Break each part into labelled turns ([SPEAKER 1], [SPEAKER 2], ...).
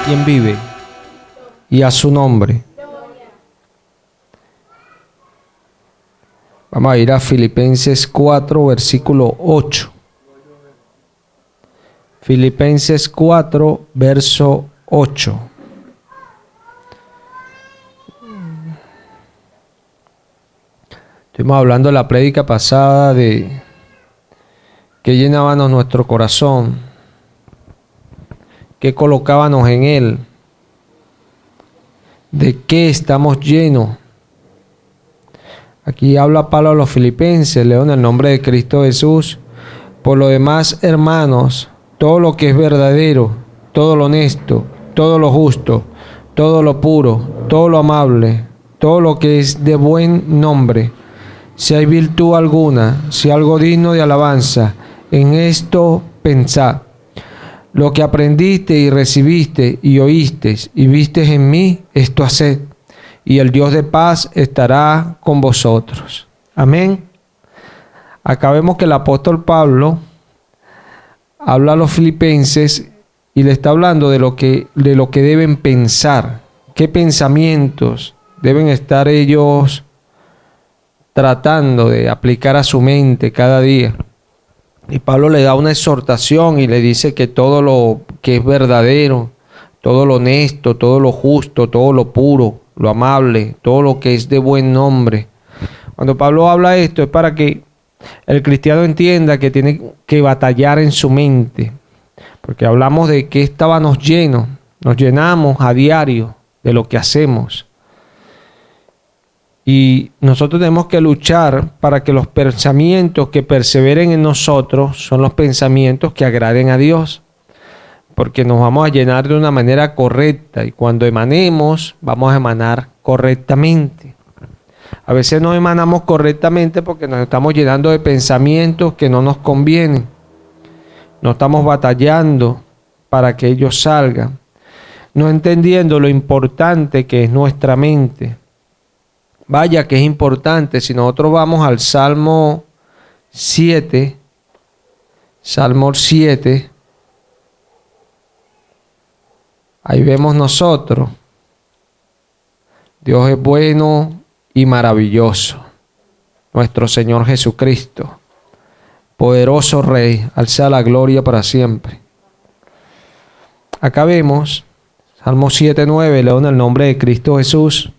[SPEAKER 1] ¿Quién vive? Y a su nombre. Vamos a ir a Filipenses 4, versículo 8. Filipenses 4, verso 8. Estuvimos hablando en la prédica pasada de que llenábamos nuestro corazón, que colocábamos en él, de qué estamos llenos. Aquí habla Pablo a los filipenses, leo en el nombre de Cristo Jesús. Por lo demás, hermanos, todo lo que es verdadero, todo lo honesto, todo lo justo, todo lo puro, todo lo amable, todo lo que es de buen nombre, si hay virtud alguna, si algo digno de alabanza, en esto pensad. Lo que aprendiste y recibiste y oíste y vistes en mí, esto haced, y el Dios de paz estará con vosotros. Amén. Acá vemos que el apóstol Pablo habla a los filipenses y le está hablando de lo que deben pensar, qué pensamientos deben estar ellos tratando de aplicar a su mente cada día. Y Pablo le da una exhortación y le dice que todo lo que es verdadero, todo lo honesto, todo lo justo, todo lo puro, lo amable, todo lo que es de buen nombre. Cuando Pablo habla esto es para que el cristiano entienda que tiene que batallar en su mente, porque hablamos de que estábamos llenos, nos llenamos a diario de lo que hacemos. Y nosotros tenemos que luchar para que los pensamientos que perseveren en nosotros son los pensamientos que agraden a Dios, porque nos vamos a llenar de una manera correcta y cuando emanemos, vamos a emanar correctamente. A veces no emanamos correctamente porque nos estamos llenando de pensamientos que no nos convienen. No estamos batallando para que ellos salgan, no entendiendo lo importante que es nuestra mente. Vaya que es importante. Si nosotros vamos al Salmo 7, ahí vemos nosotros, Dios es bueno y maravilloso, nuestro Señor Jesucristo, poderoso Rey, al sea la gloria para siempre. Acá vemos, Salmo 7:9, leo en el nombre de Cristo Jesús.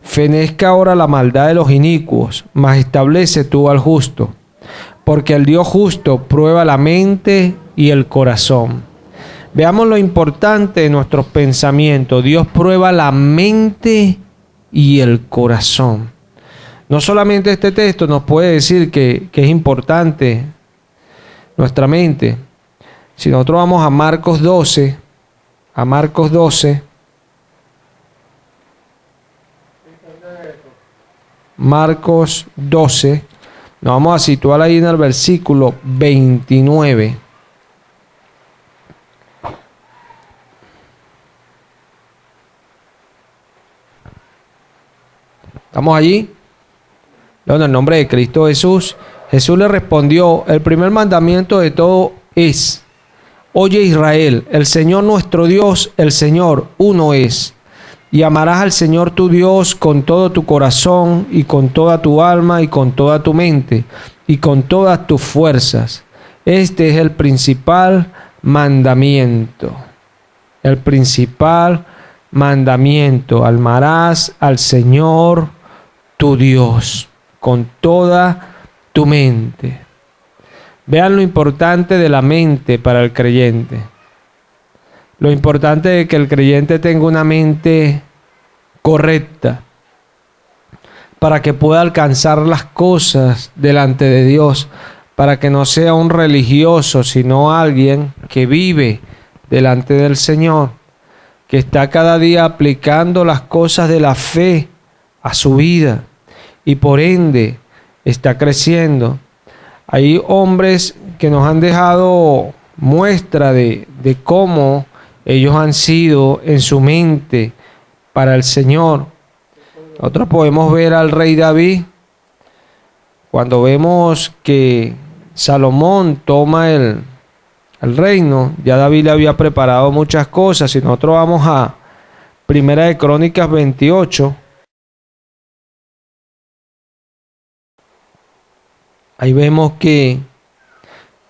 [SPEAKER 1] Fenezca ahora la maldad de los inicuos, mas establece tú al justo, porque el Dios justo prueba la mente y el corazón. Veamos lo importante de nuestros pensamientos. Dios prueba la mente y el corazón. No solamente este texto nos puede decir que es importante nuestra mente. Si nosotros vamos a Marcos 12, nos vamos a situar ahí en el versículo 29. ¿Estamos allí? En el nombre de Cristo Jesús. Jesús le respondió, el primer mandamiento de todo es, oye Israel, el Señor nuestro Dios, el Señor uno es. Y amarás al Señor tu Dios con todo tu corazón y con toda tu alma y con toda tu mente y con todas tus fuerzas. Este es el principal mandamiento. El principal mandamiento. Amarás al Señor tu Dios con toda tu mente. Vean lo importante de la mente para el creyente. Lo importante es que el creyente tenga una mente correcta para que pueda alcanzar las cosas delante de Dios, para que no sea un religioso, sino alguien que vive delante del Señor, que está cada día aplicando las cosas de la fe a su vida y por ende está creciendo. Hay hombres que nos han dejado muestra de cómo ellos han sido en su mente para el Señor. Nosotros podemos ver al rey David, cuando vemos que Salomón toma el reino. Ya David le había preparado muchas cosas. Si nosotros vamos a Primera de Crónicas 28, ahí vemos que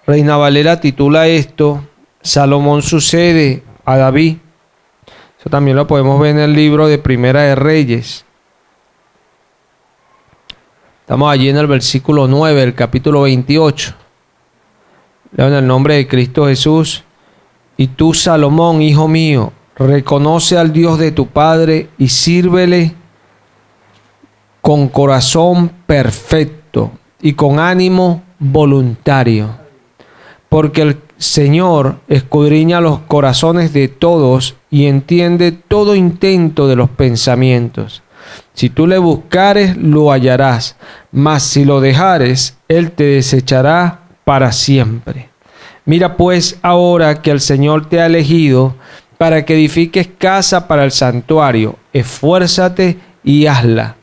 [SPEAKER 1] Reina Valera titula esto: Salomón sucede a David. Eso también lo podemos ver en el libro de Primera de Reyes. Estamos allí en el versículo 9 del capítulo 28. Leo en el nombre de Cristo Jesús. Y tú, Salomón, hijo mío, reconoce al Dios de tu padre y sírvele con corazón perfecto y con ánimo voluntario. Porque el Señor escudriña los corazones de todos y entiende todo intento de los pensamientos. Si tú le buscares, lo hallarás, mas si lo dejares, Él te desechará para siempre. Mira pues ahora que el Señor te ha elegido para que edifiques casa para el santuario. Esfuérzate y hazla.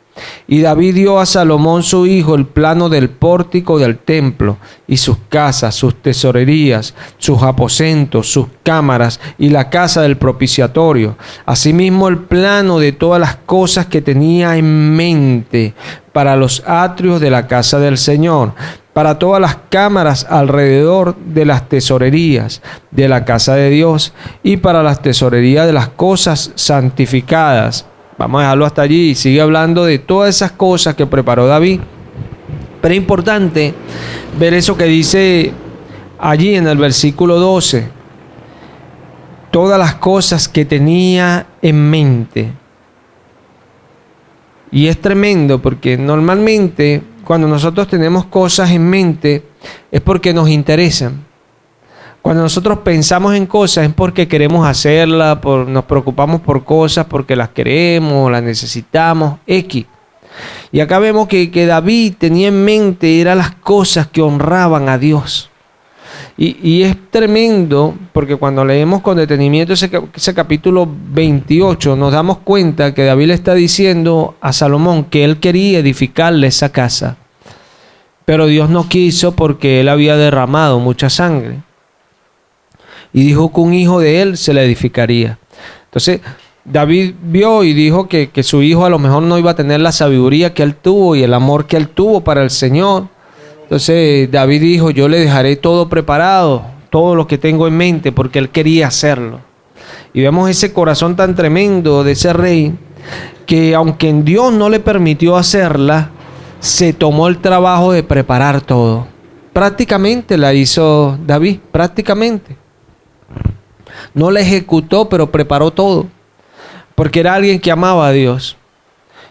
[SPEAKER 1] Y David dio a Salomón su hijo el plano del pórtico del templo y sus casas, sus tesorerías, sus aposentos, sus cámaras y la casa del propiciatorio. Asimismo el plano de todas las cosas que tenía en mente para los atrios de la casa del Señor, para todas las cámaras alrededor de las tesorerías de la casa de Dios y para las tesorerías de las cosas santificadas. Vamos a dejarlo hasta allí y sigue hablando de todas esas cosas que preparó David. Pero es importante ver eso que dice allí en el versículo 12. Todas las cosas que tenía en mente. Y es tremendo porque normalmente cuando nosotros tenemos cosas en mente es porque nos interesan. Cuando nosotros pensamos en cosas es porque queremos hacerlas, nos preocupamos por cosas porque las queremos, las necesitamos, X. Y acá vemos que David tenía en mente eran las cosas que honraban a Dios. Y es tremendo porque cuando leemos con detenimiento ese capítulo 28 nos damos cuenta que David le está diciendo a Salomón que él quería edificarle esa casa. Pero Dios no quiso porque él había derramado mucha sangre. Y dijo que un hijo de él se le edificaría. Entonces David vio y dijo que su hijo a lo mejor no iba a tener la sabiduría que él tuvo y el amor que él tuvo para el Señor. Entonces David dijo: yo le dejaré todo preparado, todo lo que tengo en mente, porque él quería hacerlo. Y vemos ese corazón tan tremendo de ese rey, que aunque en Dios no le permitió hacerla, se tomó el trabajo de preparar todo. Prácticamente la hizo David, prácticamente. No la ejecutó, pero preparó todo, porque era alguien que amaba a Dios.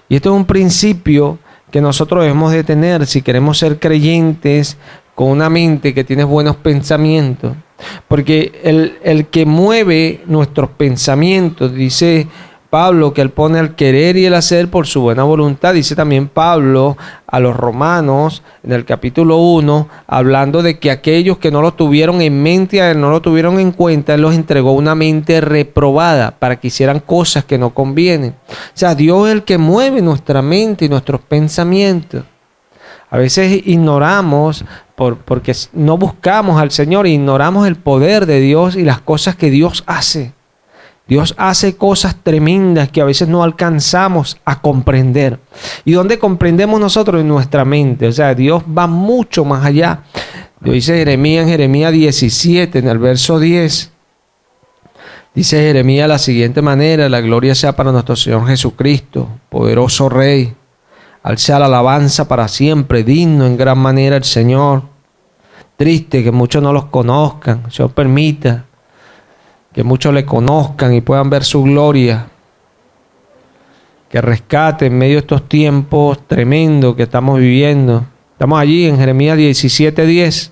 [SPEAKER 1] Y esto es un principio que nosotros debemos de tener si queremos ser creyentes con una mente que tiene buenos pensamientos. Porque el que mueve nuestros pensamientos, dice Pablo, que él pone el querer y el hacer por su buena voluntad. Dice también Pablo a los romanos en el capítulo 1, hablando de que aquellos que no lo tuvieron en mente, a él no lo tuvieron en cuenta, él los entregó una mente reprobada para que hicieran cosas que no convienen. O sea, Dios es el que mueve nuestra mente y nuestros pensamientos. A veces ignoramos porque no buscamos al Señor, ignoramos el poder de Dios y las cosas que Dios hace. Dios hace cosas tremendas que a veces no alcanzamos a comprender. ¿Y dónde comprendemos nosotros? En nuestra mente. O sea, Dios va mucho más allá. Dios dice Jeremías en Jeremías 17, en el verso 10. Dice Jeremías de la siguiente manera: la gloria sea para nuestro Señor Jesucristo, poderoso Rey. Al sea la alabanza para siempre, digno en gran manera el Señor. Triste que muchos no los conozcan. Señor permita que muchos le conozcan y puedan ver su gloria. Que rescate en medio de estos tiempos tremendos que estamos viviendo. Estamos allí en Jeremías 17:10.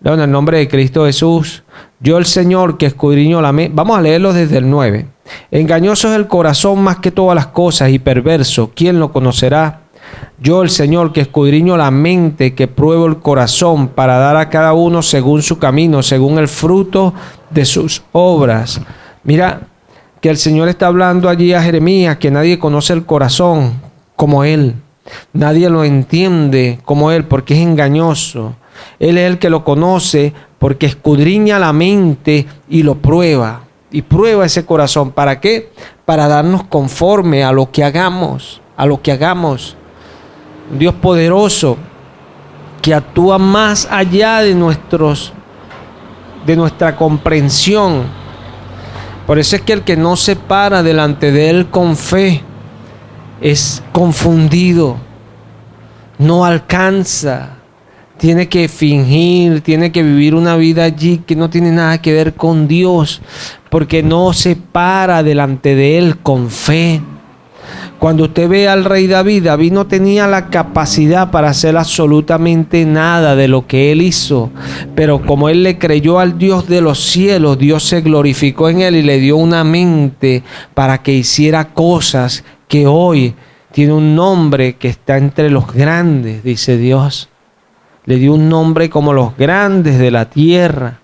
[SPEAKER 1] En el nombre de Cristo Jesús. Yo el Señor que escudriño la mente. Vamos a leerlo desde el 9. Engañoso es el corazón más que todas las cosas y perverso. ¿Quién lo conocerá? Yo el Señor que escudriño la mente, que pruebo el corazón para dar a cada uno según su camino, según el fruto de sus obras. Mira que el Señor está hablando allí a Jeremías, que nadie conoce el corazón como Él. Nadie lo entiende como Él porque es engañoso. Él es el que lo conoce porque escudriña la mente y lo prueba. Y prueba ese corazón. ¿Para qué? Para darnos conforme a lo que hagamos. A lo que hagamos. Un Dios poderoso que actúa más allá de nuestra comprensión. Por eso es que el que no se para delante de Él con fe es confundido. No alcanza. Tiene que fingir, tiene que vivir una vida allí que no tiene nada que ver con Dios, porque no se para delante de Él con fe. Cuando usted ve al rey David, David no tenía la capacidad para hacer absolutamente nada de lo que él hizo, pero como él le creyó al Dios de los cielos, Dios se glorificó en él y le dio una mente para que hiciera cosas que hoy tiene un nombre que está entre los grandes, dice Dios. Le dio un nombre como los grandes de la tierra.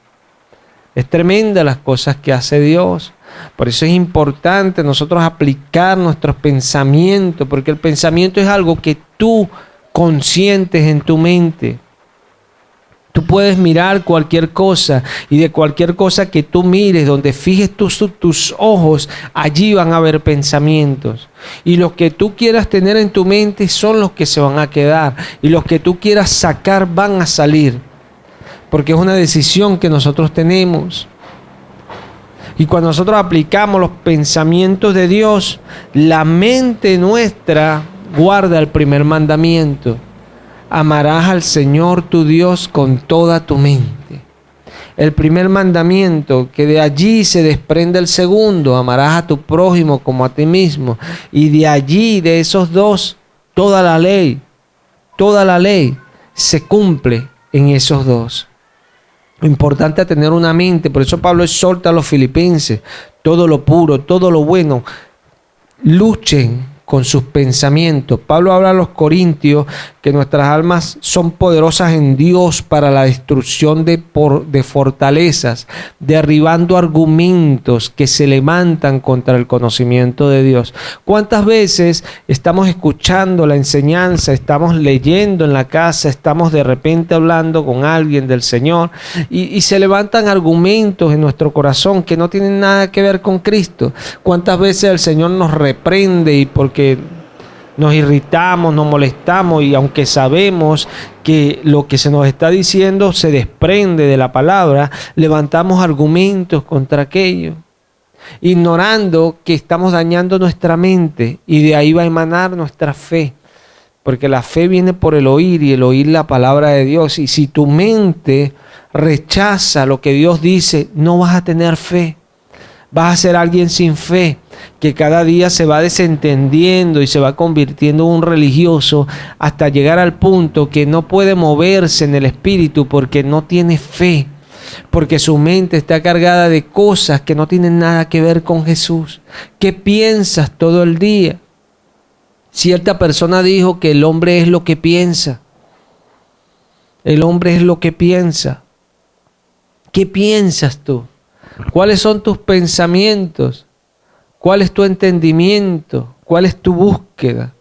[SPEAKER 1] Es tremenda las cosas que hace Dios. Por eso es importante nosotros aplicar nuestros pensamientos, porque el pensamiento es algo que tú consientes en tu mente. Tú puedes mirar cualquier cosa y de cualquier cosa que tú mires, donde fijes tus ojos, allí van a haber pensamientos. Y los que tú quieras tener en tu mente son los que se van a quedar. Y los que tú quieras sacar van a salir. Porque es una decisión que nosotros tenemos. Y cuando nosotros aplicamos los pensamientos de Dios, la mente nuestra guarda el primer mandamiento. Amarás al Señor tu Dios con toda tu mente. El primer mandamiento, que de allí se desprende el segundo, amarás a tu prójimo como a ti mismo. Y de allí, de esos dos, toda la ley se cumple en esos dos. Lo importante es tener una mente, por eso Pablo exhorta a los filipenses, todo lo puro, todo lo bueno, luchen con sus pensamientos. Pablo habla a los corintios que nuestras almas son poderosas en Dios para la destrucción de fortalezas, derribando argumentos que se levantan contra el conocimiento de Dios. ¿Cuántas veces estamos escuchando la enseñanza, estamos leyendo en la casa, estamos de repente hablando con alguien del Señor y se levantan argumentos en nuestro corazón que no tienen nada que ver con Cristo? ¿Cuántas veces el Señor nos reprende y porque nos irritamos, nos molestamos, y aunque sabemos que lo que se nos está diciendo se desprende de la palabra, levantamos argumentos contra aquello, ignorando que estamos dañando nuestra mente, y de ahí va a emanar nuestra fe, porque la fe viene por el oír y el oír la palabra de Dios. Y si tu mente rechaza lo que Dios dice, no vas a tener fe. Vas a ser alguien sin fe, que cada día se va desentendiendo y se va convirtiendo en un religioso hasta llegar al punto que no puede moverse en el espíritu porque no tiene fe, porque su mente está cargada de cosas que no tienen nada que ver con Jesús. ¿Qué piensas todo el día? Cierta persona dijo que el hombre es lo que piensa. El hombre es lo que piensa. ¿Qué piensas tú? ¿Cuáles son tus pensamientos? ¿Cuál es tu entendimiento? ¿Cuál es tu búsqueda?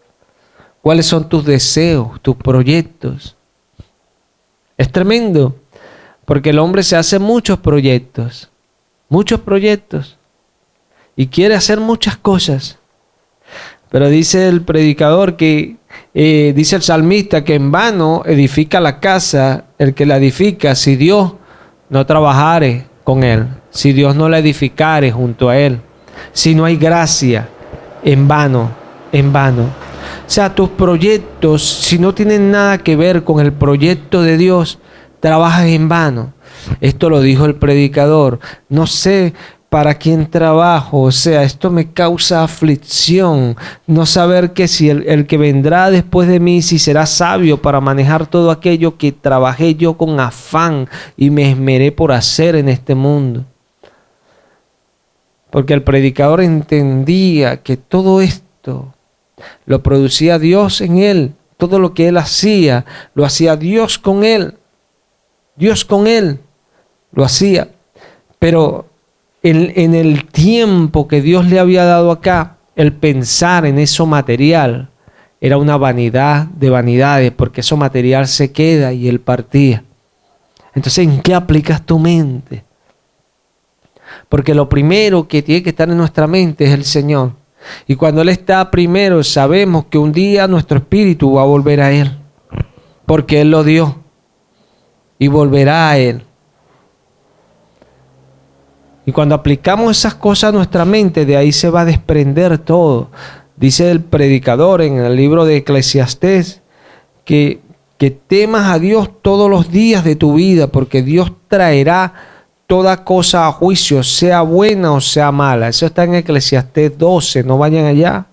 [SPEAKER 1] ¿Cuáles son tus deseos, tus proyectos? Es tremendo, porque el hombre se hace muchos proyectos, y quiere hacer muchas cosas. Pero dice el predicador que, dice el salmista, que en vano edifica la casa el que la edifica, si Dios no trabajare con él, si Dios no la edificare junto a él, si no hay gracia, en vano. O sea, tus proyectos, si no tienen nada que ver con el proyecto de Dios, trabajas en vano. Esto lo dijo el predicador. No sé para quién trabajo, o sea, esto me causa aflicción, no saber que si el que vendrá después de mí, si será sabio para manejar todo aquello que trabajé yo con afán y me esmeré por hacer en este mundo. Porque el predicador entendía que todo esto lo producía Dios en él, todo lo que él hacía, lo hacía Dios con él. Dios con él lo hacía, pero en el tiempo que Dios le había dado acá, el pensar en eso material era una vanidad de vanidades, porque eso material se queda y él partía. Entonces, ¿en qué aplicas tu mente? Porque lo primero que tiene que estar en nuestra mente es el Señor. Y cuando Él está primero, sabemos que un día nuestro espíritu va a volver a Él. Porque Él lo dio. Y volverá a Él. Y cuando aplicamos esas cosas a nuestra mente, de ahí se va a desprender todo. Dice el predicador en el libro de Eclesiastés que temas a Dios todos los días de tu vida, porque Dios traerá toda cosa a juicio, sea buena o sea mala. Eso está en Eclesiastés 12, no vayan allá.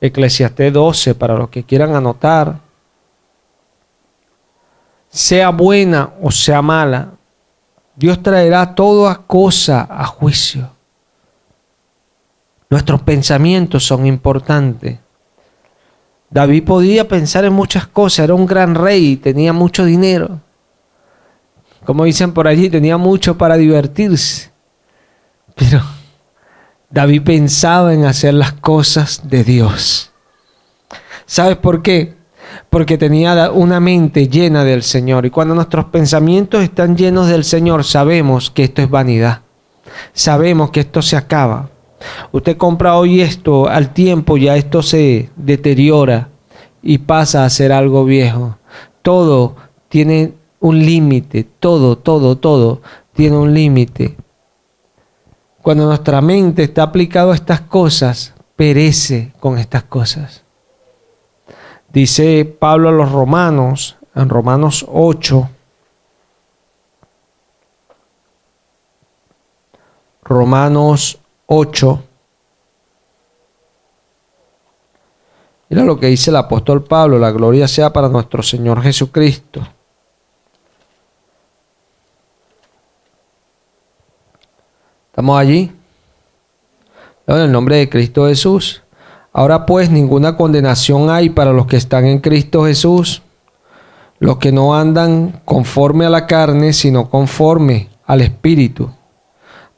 [SPEAKER 1] Eclesiastés 12, para los que quieran anotar. Sea buena o sea mala, Dios traerá toda cosa a juicio. Nuestros pensamientos son importantes. David podía pensar en muchas cosas, era un gran rey, tenía mucho dinero. Como dicen por allí, tenía mucho para divertirse. Pero David pensaba en hacer las cosas de Dios. ¿Sabes por qué? Porque tenía una mente llena del Señor. Y cuando nuestros pensamientos están llenos del Señor, sabemos que esto es vanidad. Sabemos que esto se acaba. Usted compra hoy esto, al tiempo ya esto se deteriora y pasa a ser algo viejo. Todo tiene un límite, todo tiene un límite. Cuando nuestra mente está aplicada a estas cosas, perece con estas cosas. Dice Pablo a los romanos, en Romanos 8, Romanos 8. Mira lo que dice el apóstol Pablo: la gloria sea para nuestro Señor Jesucristo. ¿Estamos allí? En el nombre de Cristo Jesús. Ahora pues ninguna condenación hay para los que están en Cristo Jesús, los que no andan conforme a la carne, sino conforme al Espíritu.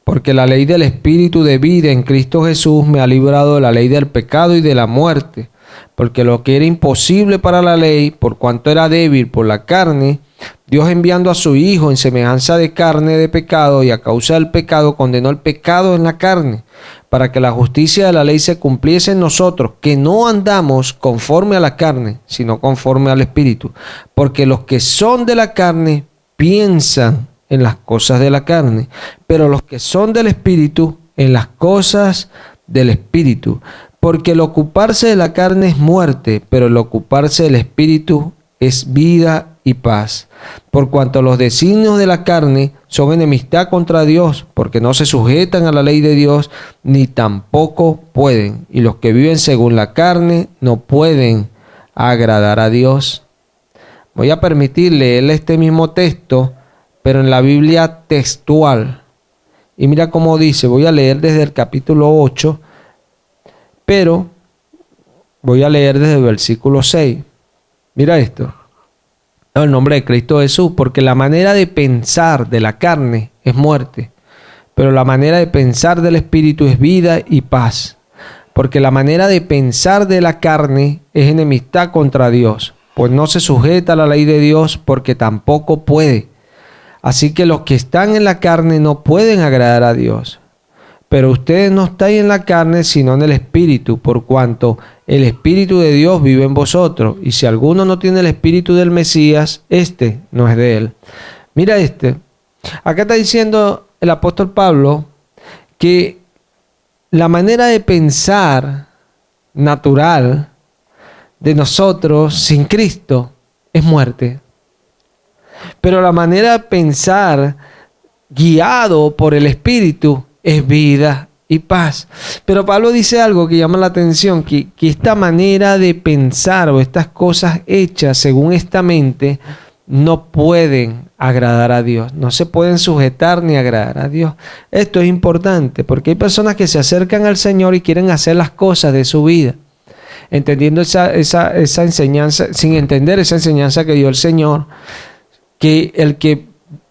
[SPEAKER 1] Porque la ley del Espíritu de vida en Cristo Jesús me ha librado de la ley del pecado y de la muerte. Porque lo que era imposible para la ley, por cuanto era débil por la carne, Dios enviando a su Hijo en semejanza de carne de pecado, y a causa del pecado condenó el pecado en la carne, para que la justicia de la ley se cumpliese en nosotros, que no andamos conforme a la carne, sino conforme al Espíritu. Porque los que son de la carne piensan en las cosas de la carne, pero los que son del Espíritu en las cosas del Espíritu. Porque el ocuparse de la carne es muerte, pero el ocuparse del Espíritu es vida y paz. Por cuanto los designios de la carne son enemistad contra Dios, porque no se sujetan a la ley de Dios, ni tampoco pueden. Y los que viven según la carne no pueden agradar a Dios. Voy a permitir leerle este mismo texto, pero en la Biblia textual. Y mira cómo dice, voy a leer desde el capítulo 8, pero voy a leer desde el versículo 6. Mira esto. En el nombre de Cristo Jesús, porque la manera de pensar de la carne es muerte, pero la manera de pensar del Espíritu es vida y paz. Porque la manera de pensar de la carne es enemistad contra Dios, pues no se sujeta a la ley de Dios, porque tampoco puede. Así que los que están en la carne no pueden agradar a Dios. Pero ustedes no estáis en la carne, sino en el Espíritu, por cuanto el Espíritu de Dios vive en vosotros. Y si alguno no tiene el Espíritu del Mesías, este no es de él. Mira acá está diciendo el apóstol Pablo que la manera de pensar natural de nosotros sin Cristo es muerte. Pero la manera de pensar guiado por el Espíritu es vida y paz. Pero Pablo dice algo que llama la atención, que esta manera de pensar o estas cosas hechas según esta mente no pueden agradar a Dios, no se pueden sujetar ni agradar a Dios. Esto es importante porque hay personas que se acercan al Señor y quieren hacer las cosas de su vida, entendiendo esa enseñanza, sin entender esa enseñanza que dio el Señor, que el que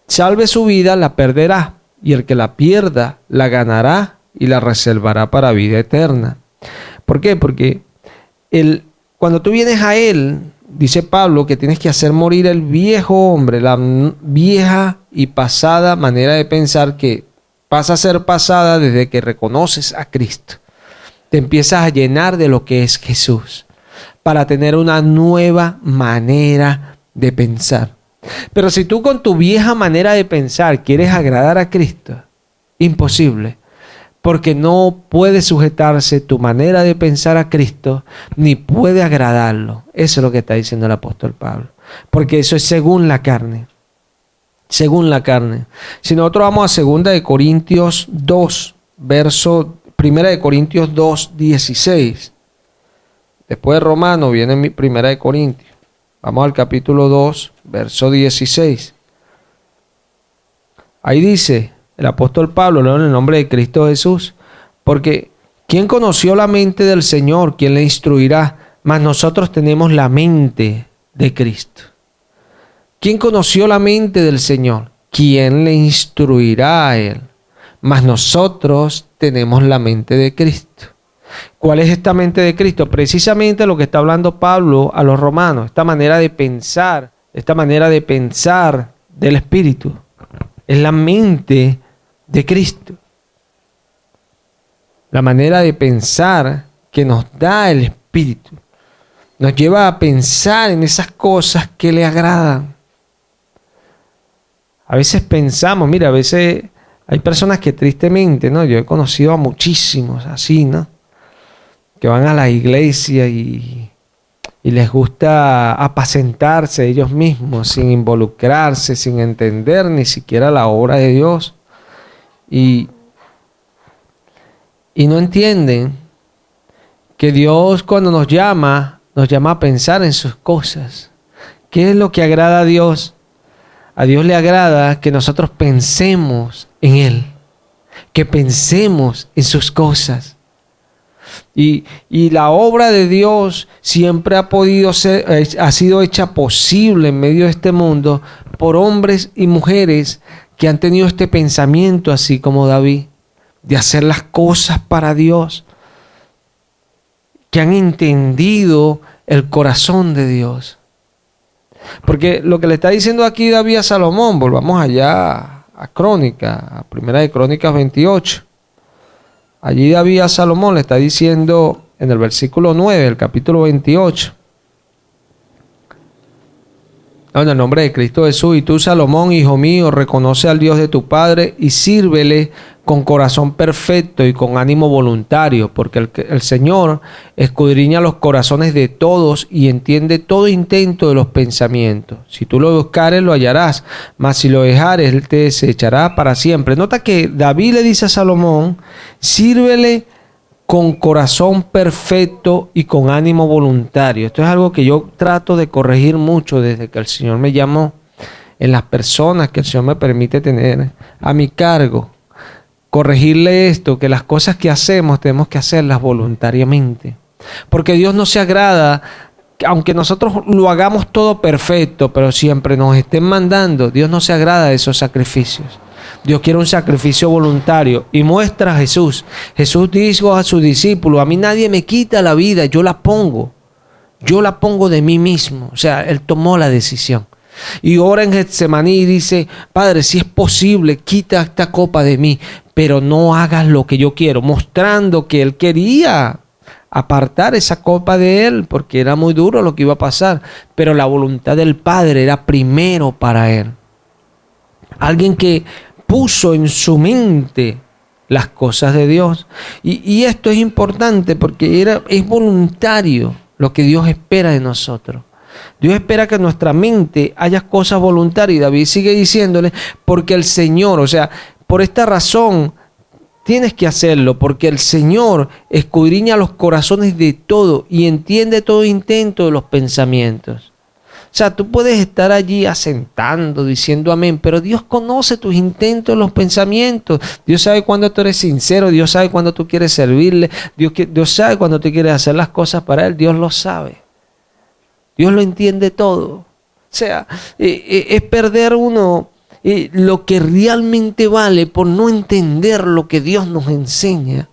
[SPEAKER 1] salve su vida la perderá, y el que la pierda la ganará y la reservará para vida eterna. ¿Por qué? Porque cuando tú vienes a Él dice Pablo que tienes que hacer morir el viejo hombre, la vieja y pasada manera de pensar que pasa a ser pasada desde que reconoces a Cristo. Te empiezas a llenar de lo que es Jesús para tener una nueva manera de pensar. Pero si tú con tu vieja manera de pensar quieres agradar a Cristo, imposible. Porque no puede sujetarse tu manera de pensar a Cristo, ni puede agradarlo. Eso es lo que está diciendo el apóstol Pablo. Porque eso es según la carne. Según la carne. Si nosotros vamos a 2 de Corintios 2, verso 1 de Corintios 2, 16. Después de Romano viene 1 de Corintios. Vamos al capítulo 2, verso 16. Ahí dice el apóstol Pablo, leo en el nombre de Cristo Jesús, porque ¿quién conoció la mente del Señor? ¿Quién le instruirá? Mas nosotros tenemos la mente de Cristo. ¿Quién conoció la mente del Señor? ¿Quién le instruirá a él? Mas nosotros tenemos la mente de Cristo. ¿Cuál es esta mente de Cristo? Precisamente lo que está hablando Pablo a los romanos, esta manera de pensar del Espíritu. Es la mente de Cristo. La manera de pensar que nos da el Espíritu. Nos lleva a pensar en esas cosas que le agradan. A veces pensamos, mira, a veces hay personas que tristemente, ¿no? Yo he conocido a muchísimos así, ¿no? Que van a la iglesia y les gusta apacentarse ellos mismos sin involucrarse, sin entender ni siquiera la obra de Dios. Y no entienden que Dios cuando nos llama a pensar en sus cosas. ¿Qué es lo que agrada a Dios? A Dios le agrada que nosotros pensemos en Él, que pensemos en sus cosas. Y la obra de Dios siempre ha sido hecha posible en medio de este mundo por hombres y mujeres que han tenido este pensamiento así como David, de hacer las cosas para Dios, que han entendido el corazón de Dios. Porque lo que le está diciendo aquí David a Salomón, volvamos allá a Crónicas, a 1 de Crónicas 28. Allí David a Salomón le está diciendo en el versículo 9 del capítulo 28. En el nombre de Cristo Jesús, y tú, Salomón, hijo mío, reconoce al Dios de tu Padre y sírvele con corazón perfecto y con ánimo voluntario, porque el Señor escudriña los corazones de todos y entiende todo intento de los pensamientos. Si tú lo buscares, lo hallarás, mas si lo dejares, Él te desechará para siempre. Nota que David le dice a Salomón, sírvele con corazón perfecto y con ánimo voluntario. Esto es algo que yo trato de corregir mucho desde que el Señor me llamó, en las personas que el Señor me permite tener a mi cargo. Corregirle esto, que las cosas que hacemos tenemos que hacerlas voluntariamente. Porque Dios no se agrada, aunque nosotros lo hagamos todo perfecto, pero siempre nos estén mandando, Dios no se agrada de esos sacrificios. Dios quiere un sacrificio voluntario y muestra a Jesús. Jesús dijo a sus discípulos, a mí nadie me quita la vida, yo la pongo de mí mismo. O sea, Él tomó la decisión. Y ora en Getsemaní y dice, Padre, si es posible, quita esta copa de mí, pero no hagas lo que yo quiero, mostrando que Él quería apartar esa copa de Él, porque era muy duro lo que iba a pasar, pero la voluntad del Padre era primero para Él. Alguien que puso en su mente las cosas de Dios. Y esto es importante porque es voluntario lo que Dios espera de nosotros. Dios espera que en nuestra mente haya cosas voluntarias. Y David sigue diciéndole, porque el Señor, o sea, por esta razón tienes que hacerlo, porque el Señor escudriña los corazones de todo y entiende todo intento de los pensamientos. O sea, tú puedes estar allí asentando, diciendo amén, pero Dios conoce tus intentos, los pensamientos. Dios sabe cuándo tú eres sincero, Dios sabe cuándo tú quieres servirle, Dios sabe cuándo tú quieres hacer las cosas para Él, Dios lo sabe. Dios lo entiende todo. O sea, es perder uno lo que realmente vale por no entender lo que Dios nos enseña.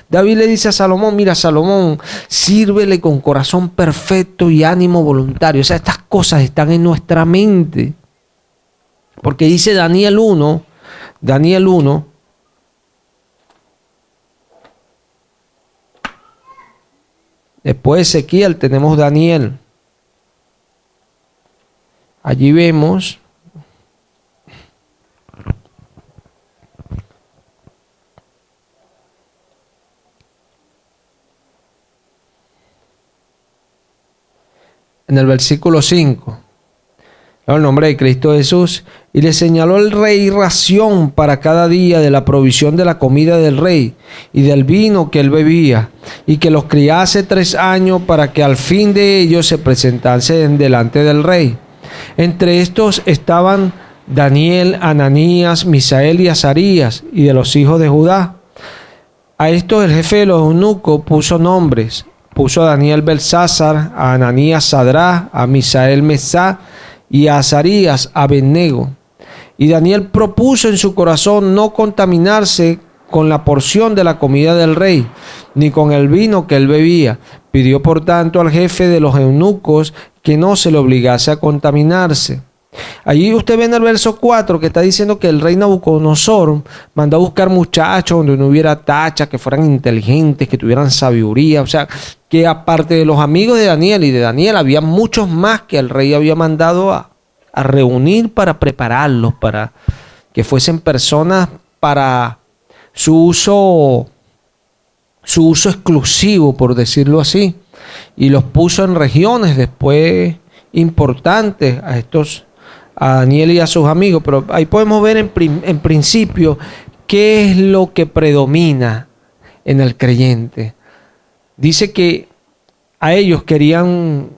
[SPEAKER 1] David le dice a Salomón, mira Salomón, sírvele con corazón perfecto y ánimo voluntario. O sea, estas cosas están en nuestra mente. Porque dice Daniel 1, después de Ezequiel tenemos Daniel. Allí vemos en el versículo 5, el nombre de Cristo Jesús, y le señaló el rey ración para cada día de la provisión de la comida del rey y del vino que él bebía, y que los criase 3 años para que al fin de ellos se presentasen delante del rey. Entre estos estaban Daniel, Ananías, Misael y Azarías, y de los hijos de Judá. A estos el jefe de los eunucos puso nombres. Puso a Daniel Belsasar, a Ananías Sadrá, a Misael Mesá y a Azarías Abednego. Y Daniel propuso en su corazón no contaminarse con la porción de la comida del rey, ni con el vino que él bebía. Pidió por tanto al jefe de los eunucos que no se le obligase a contaminarse. Allí usted ve en el verso 4 que está diciendo que el rey Nabucodonosor mandó a buscar muchachos donde no hubiera tacha, que fueran inteligentes, que tuvieran sabiduría. O sea, que aparte de los amigos de Daniel y de Daniel, había muchos más que el rey había mandado a reunir para prepararlos, para que fuesen personas para su uso exclusivo, por decirlo así. Y los puso en regiones después importantes a Daniel y a sus amigos. Pero ahí podemos ver en principio qué es lo que predomina en el creyente. Dice que a ellos querían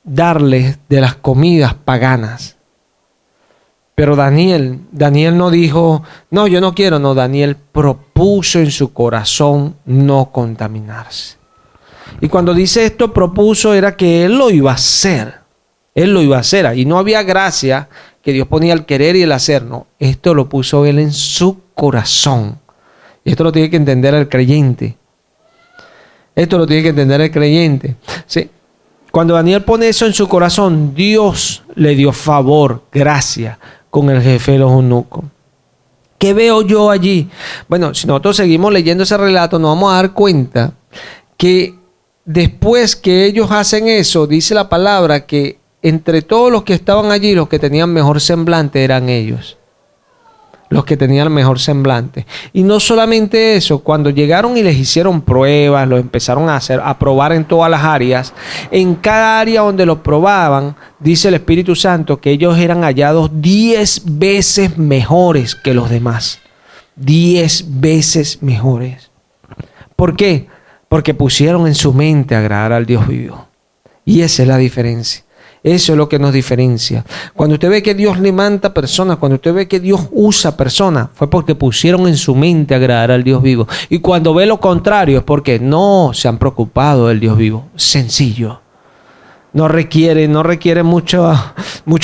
[SPEAKER 1] darles de las comidas paganas. Pero Daniel no dijo, no, yo no quiero, no. Daniel propuso en su corazón no contaminarse. Y cuando dice esto, propuso, era que él lo iba a hacer. Él lo iba a hacer. Ahí no había gracia que Dios ponía el querer y el hacer. No, esto lo puso él en su corazón. Y esto lo tiene que entender el creyente. Esto lo tiene que entender el creyente. Sí. Cuando Daniel pone eso en su corazón, Dios le dio favor, gracia, con el jefe de los eunucos. ¿Qué veo yo allí? Bueno, si nosotros seguimos leyendo ese relato, nos vamos a dar cuenta que después que ellos hacen eso, dice la palabra que entre todos los que estaban allí, los que tenían mejor semblante eran ellos. Los que tenían mejor semblante. Y no solamente eso, cuando llegaron y les hicieron pruebas, los empezaron a probar en todas las áreas. En cada área donde los probaban, dice el Espíritu Santo que ellos eran hallados 10 veces mejores que los demás. 10 veces mejores. ¿Por qué? Porque pusieron en su mente agradar al Dios vivo. Y esa es la diferencia. Eso es lo que nos diferencia. Cuando usted ve que Dios levanta personas, cuando usted ve que Dios usa personas, fue porque pusieron en su mente agradar al Dios vivo. Y cuando ve lo contrario es porque no se han preocupado del Dios vivo. Sencillo. No requiere mucho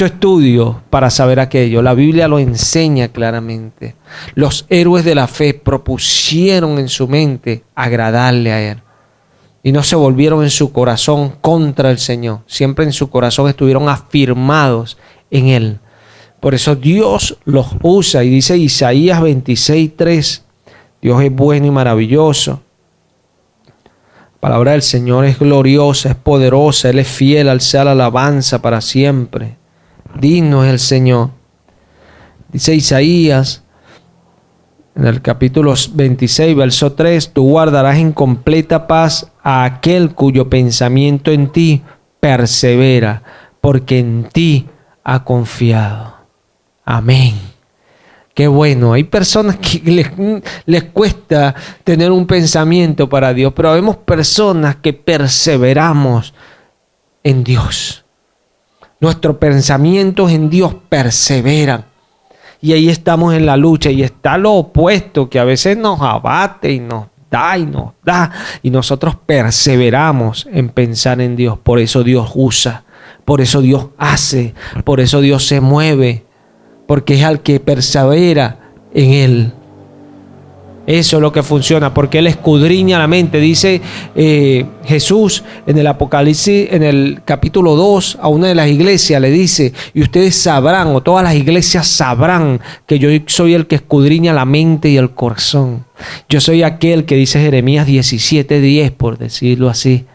[SPEAKER 1] estudio para saber aquello. La Biblia lo enseña claramente. Los héroes de la fe propusieron en su mente agradarle a Él. Y no se volvieron en su corazón contra el Señor. Siempre en su corazón estuvieron afirmados en Él. Por eso Dios los usa. Y dice Isaías 26:3. Dios es bueno y maravilloso. La palabra del Señor es gloriosa, es poderosa. Él es fiel al ser alabanza para siempre. Digno es el Señor. Dice Isaías en el capítulo 26, verso 3, tú guardarás en completa paz a aquel cuyo pensamiento en ti persevera, porque en ti ha confiado. Amén. Qué bueno. Hay personas que les cuesta tener un pensamiento para Dios, pero vemos personas que perseveramos en Dios. Nuestros pensamientos en Dios perseveran. Y ahí estamos en la lucha y está lo opuesto que a veces nos abate y nos da y nosotros perseveramos en pensar en Dios. Por eso Dios usa, por eso Dios hace, por eso Dios se mueve, porque es al que persevera en Él. Eso es lo que funciona, porque Él escudriña la mente. Dice Jesús en el Apocalipsis, en el capítulo 2, a una de las iglesias le dice: y ustedes sabrán, o todas las iglesias sabrán, que yo soy el que escudriña la mente y el corazón. Yo soy aquel que dice Jeremías 17:10, por decirlo así,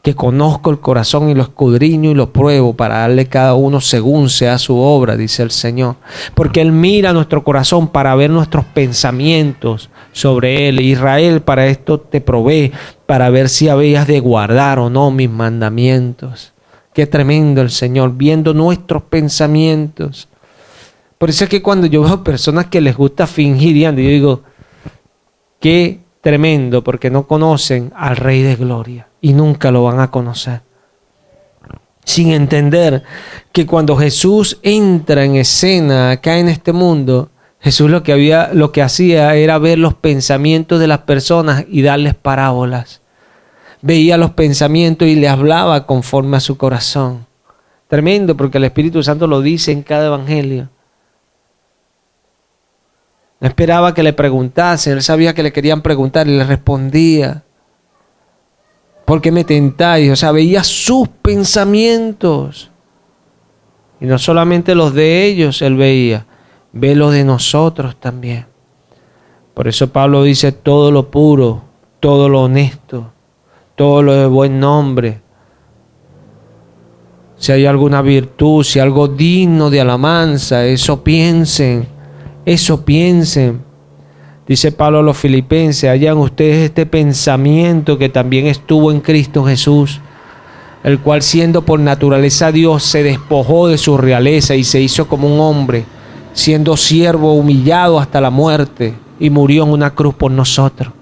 [SPEAKER 1] que conozco el corazón y lo escudriño y lo pruebo para darle cada uno según sea su obra, dice el Señor. Porque Él mira nuestro corazón para ver nuestros pensamientos sobre Él. Israel, para esto te provee, para ver si habías de guardar o no mis mandamientos. Qué tremendo el Señor, viendo nuestros pensamientos. Por eso es que cuando yo veo personas que les gusta fingir, yo digo, qué tremendo, porque no conocen al Rey de Gloria y nunca lo van a conocer. Sin entender que cuando Jesús entra en escena acá en este mundo, Jesús lo que hacía era ver los pensamientos de las personas y darles parábolas. Veía los pensamientos y les hablaba conforme a su corazón. Tremendo, porque el Espíritu Santo lo dice en cada evangelio. No esperaba que le preguntasen, Él sabía que le querían preguntar y le respondía. ¿Por qué me tentáis? O sea, veía sus pensamientos. Y no solamente los de ellos Él veía, ve los de nosotros también. Por eso Pablo dice: todo lo puro, todo lo honesto, todo lo de buen nombre. Si hay alguna virtud, si algo digno de alabanza, eso piensen. Eso piensen. Dice Pablo a los Filipenses: hayan ustedes este pensamiento que también estuvo en Cristo Jesús, el cual, siendo por naturaleza Dios, se despojó de su realeza y se hizo como un hombre, siendo siervo, humillado hasta la muerte, y murió en una cruz por nosotros.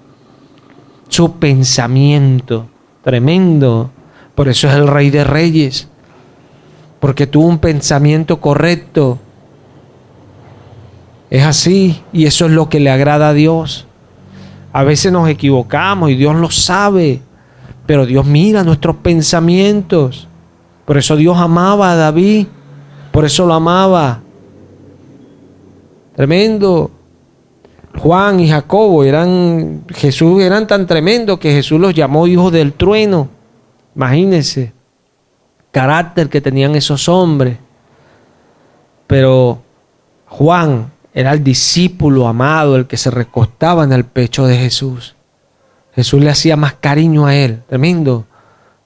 [SPEAKER 1] Su pensamiento, tremendo. Por eso es el Rey de Reyes, porque tuvo un pensamiento correcto. Es así, y eso es lo que le agrada a Dios. A veces nos equivocamos y Dios lo sabe, pero Dios mira nuestros pensamientos. Por eso Dios amaba a David, por eso lo amaba. Tremendo. Juan y Jacobo eran tan tremendos que Jesús los llamó hijos del trueno. Imagínense, carácter que tenían esos hombres. Pero Juan era el discípulo amado, el que se recostaba en el pecho de Jesús. Jesús le hacía más cariño a él, tremendo,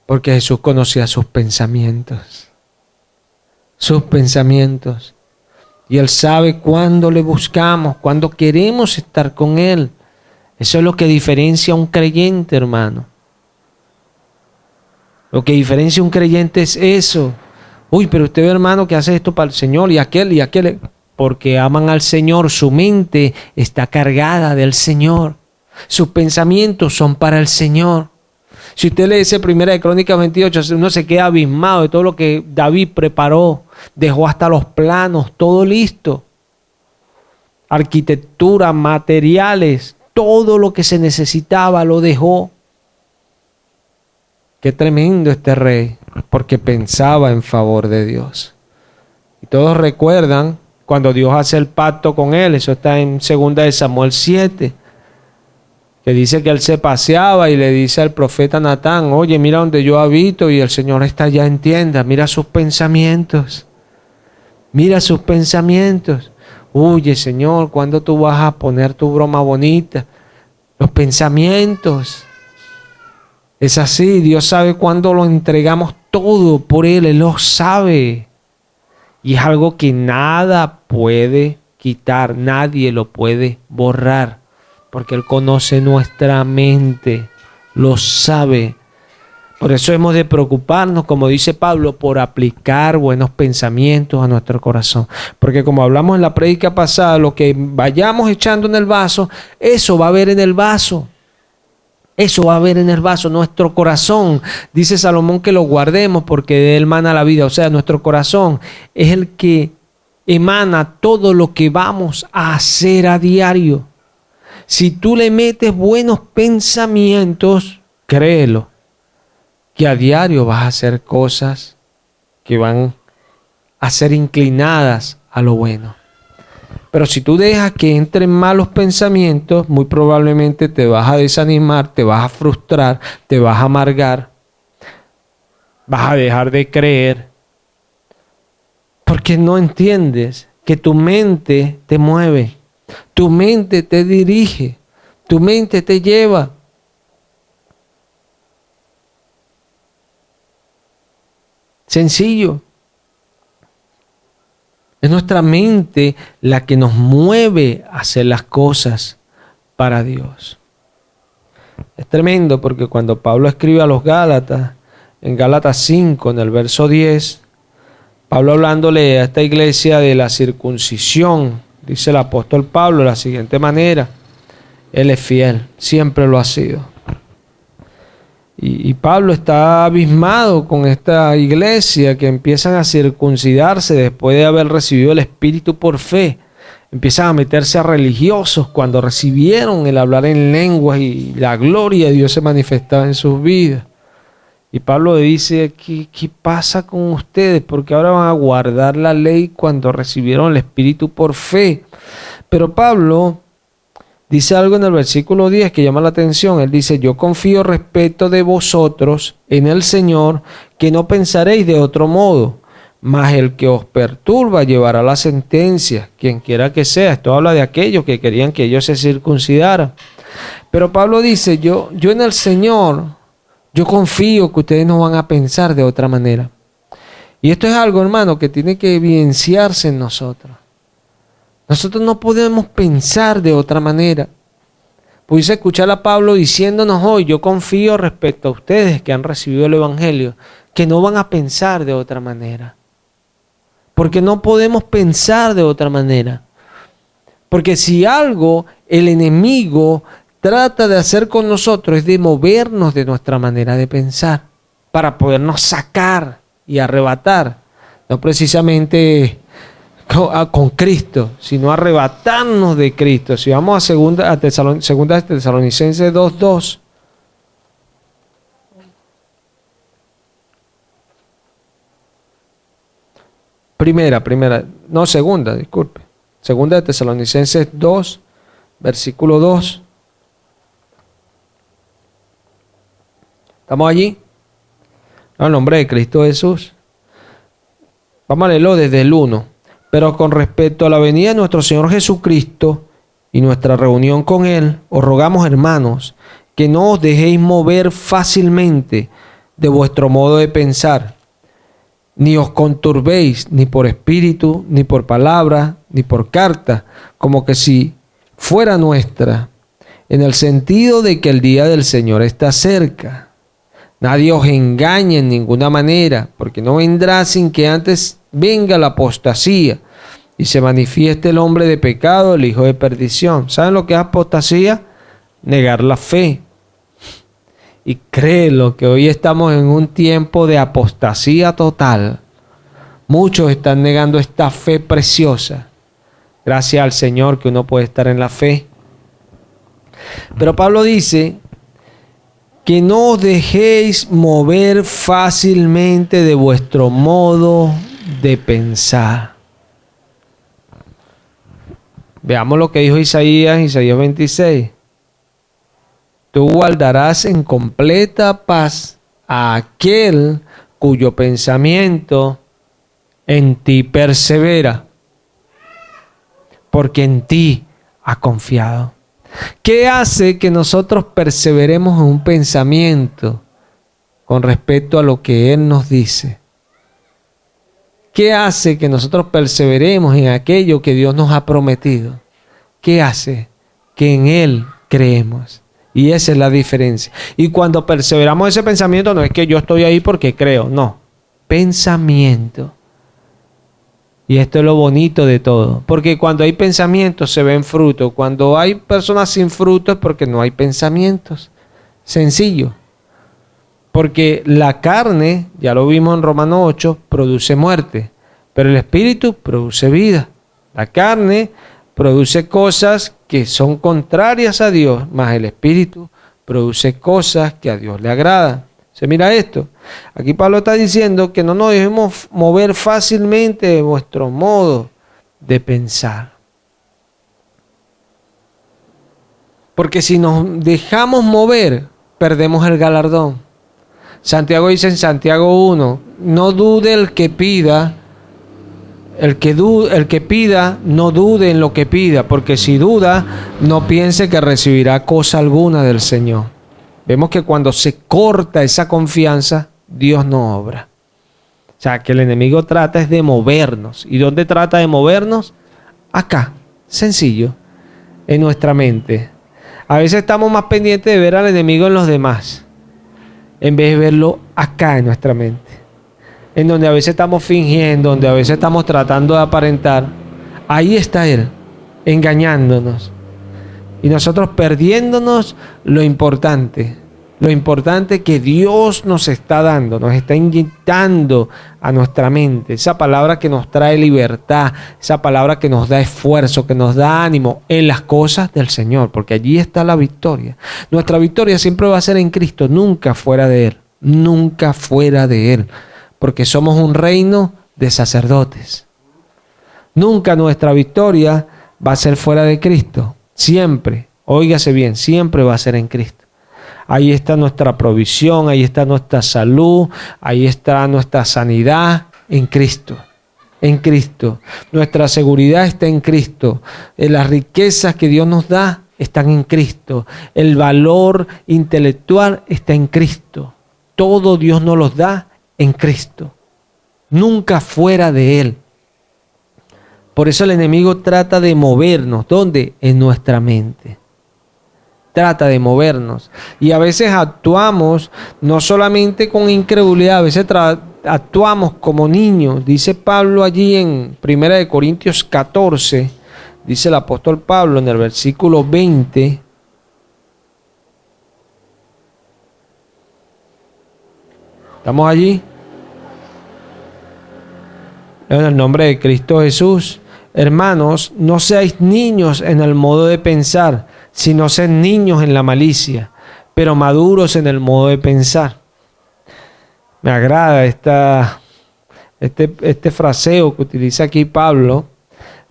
[SPEAKER 1] porque Jesús conocía sus pensamientos. Sus pensamientos. Y Él sabe cuándo le buscamos, cuándo queremos estar con Él. Eso es lo que diferencia a un creyente, hermano. Lo que diferencia a un creyente es eso. Uy, pero usted, hermano, que hace esto para el Señor y aquel. Porque aman al Señor, su mente está cargada del Señor. Sus pensamientos son para el Señor. Si usted lee ese 1 Crónicas 28, uno se queda abismado de todo lo que David preparó. Dejó hasta los planos, todo listo. Arquitectura, materiales, todo lo que se necesitaba lo dejó. Qué tremendo este rey, porque pensaba en favor de Dios. Y todos recuerdan cuando Dios hace el pacto con él, eso está en 2 de Samuel 7, que dice que él se paseaba y le dice al profeta Natán: oye, mira donde yo habito y el Señor está allá en tienda, mira sus pensamientos, mira sus pensamientos. Oye, Señor, ¿cuándo tú vas a poner tu broma bonita? Los pensamientos. Es así, Dios sabe cuándo lo entregamos todo por Él, Él lo sabe. Y es algo que nada puede quitar, nadie lo puede borrar, porque Él conoce nuestra mente, lo sabe. Por eso hemos de preocuparnos, como dice Pablo, por aplicar buenos pensamientos a nuestro corazón. Porque como hablamos en la prédica pasada, lo que vayamos echando en el vaso, eso va a haber en el vaso. Eso va a haber en el vaso, nuestro corazón. Dice Salomón que lo guardemos porque de él emana la vida. O sea, nuestro corazón es el que emana todo lo que vamos a hacer a diario. Si tú le metes buenos pensamientos, créelo, que a diario vas a hacer cosas que van a ser inclinadas a lo bueno. Pero si tú dejas que entren malos pensamientos, muy probablemente te vas a desanimar, te vas a frustrar, te vas a amargar, vas a dejar de creer, porque no entiendes que tu mente te mueve, tu mente te dirige, tu mente te lleva. Sencillo. Es nuestra mente la que nos mueve a hacer las cosas para Dios. Es tremendo porque cuando Pablo escribe a los Gálatas, en Gálatas 5, en el verso 10, Pablo hablándole a esta iglesia de la circuncisión, dice el apóstol Pablo de la siguiente manera: Él es fiel, siempre lo ha sido. Y Pablo está abismado con esta iglesia que empiezan a circuncidarse después de haber recibido el Espíritu por fe. Empiezan a meterse a religiosos cuando recibieron el hablar en lenguas y la gloria de Dios se manifestaba en sus vidas. Y Pablo le dice: ¿Qué pasa con ustedes? Porque ahora van a guardar la ley cuando recibieron el Espíritu por fe. Pero Pablo dice algo en el versículo 10 que llama la atención. Él dice: yo confío respecto de vosotros en el Señor, que no pensaréis de otro modo, mas el que os perturba llevará la sentencia, quien quiera que sea. Esto habla de aquellos que querían que ellos se circuncidaran. Pero Pablo dice: yo en el Señor, yo confío que ustedes no van a pensar de otra manera. Y esto es algo, hermano, que tiene que evidenciarse en nosotros. Nosotros no podemos pensar de otra manera. Pudiese escuchar a Pablo diciéndonos hoy: yo confío respecto a ustedes que han recibido el Evangelio, que no van a pensar de otra manera. Porque no podemos pensar de otra manera. Porque si algo el enemigo trata de hacer con nosotros es de movernos de nuestra manera de pensar para podernos sacar y arrebatar. No precisamente con Cristo, sino arrebatarnos de Cristo. Si vamos a segunda de Tesalonicenses 2:2. Segunda de Tesalonicenses 2, versículo 2. ¿Estamos allí? No, en nombre de Cristo Jesús. Vamos a leerlo desde el 1. Pero con respecto a la venida de nuestro Señor Jesucristo y nuestra reunión con Él, os rogamos, hermanos, que no os dejéis mover fácilmente de vuestro modo de pensar, ni os conturbéis ni por espíritu, ni por palabra, ni por carta, como que si fuera nuestra, en el sentido de que el día del Señor está cerca. Nadie os engañe en ninguna manera, porque no vendrá sin que antes venga la apostasía y se manifieste el hombre de pecado, el hijo de perdición. ¿Saben lo que es apostasía? Negar la fe. Y créelo que hoy estamos en un tiempo de apostasía total. Muchos están negando esta fe preciosa. Gracias al Señor que uno puede estar en la fe. Pero Pablo dice que no os dejéis mover fácilmente de vuestro modo de pensar. Veamos lo que dijo Isaías 26. Tú guardarás en completa paz a aquel cuyo pensamiento en ti persevera, porque en ti ha confiado. ¿Qué hace que nosotros perseveremos en un pensamiento con respecto a lo que Él nos dice? ¿Qué hace que nosotros perseveremos en aquello que Dios nos ha prometido? ¿Qué hace? Que en Él creemos. Y esa es la diferencia. Y cuando perseveramos ese pensamiento, no es que yo estoy ahí porque creo, no. Pensamiento. Y esto es lo bonito de todo. Porque cuando hay pensamientos se ven frutos. Cuando hay personas sin frutos es porque no hay pensamientos. Sencillo. Porque la carne, ya lo vimos en Romanos 8, produce muerte. Pero el Espíritu produce vida. La carne produce cosas que son contrarias a Dios, mas el Espíritu produce cosas que a Dios le agradan. ¿Se mira esto? Aquí Pablo está diciendo que no nos dejemos mover fácilmente de vuestro modo de pensar. Porque si nos dejamos mover, perdemos el galardón. Santiago dice en Santiago 1, no dude el que pida, el que pida, no dude en lo que pida, porque si duda, no piense que recibirá cosa alguna del Señor. Vemos que cuando se corta esa confianza, Dios no obra. O sea, que el enemigo trata es de movernos. ¿Y dónde trata de movernos? Acá, sencillo, en nuestra mente. A veces estamos más pendientes de ver al enemigo en los demás, en vez de verlo acá en nuestra mente. En donde a veces estamos fingiendo, donde a veces estamos tratando de aparentar. Ahí está él, engañándonos. Y nosotros perdiéndonos lo importante que Dios nos está dando, nos está inyectando a nuestra mente. Esa palabra que nos trae libertad, esa palabra que nos da esfuerzo, que nos da ánimo en las cosas del Señor, porque allí está la victoria. Nuestra victoria siempre va a ser en Cristo, nunca fuera de Él, nunca fuera de Él, porque somos un reino de sacerdotes. Nunca nuestra victoria va a ser fuera de Cristo. Siempre, óigase bien, siempre va a ser en Cristo. Ahí está nuestra provisión, ahí está nuestra salud, ahí está nuestra sanidad en Cristo. En Cristo. Nuestra seguridad está en Cristo. Las riquezas que Dios nos da están en Cristo. El valor intelectual está en Cristo. Todo Dios nos los da en Cristo. Nunca fuera de Él. Por eso el enemigo trata de movernos. ¿Dónde? En nuestra mente. Trata de movernos. Y a veces actuamos no solamente con incredulidad, a veces actuamos como niños. Dice Pablo allí en 1 Corintios 14, dice el apóstol Pablo en el versículo 20. ¿Estamos allí? En el nombre de Cristo Jesús. Hermanos, no seáis niños en el modo de pensar, sino sed niños en la malicia, pero maduros en el modo de pensar. Me agrada este fraseo que utiliza aquí Pablo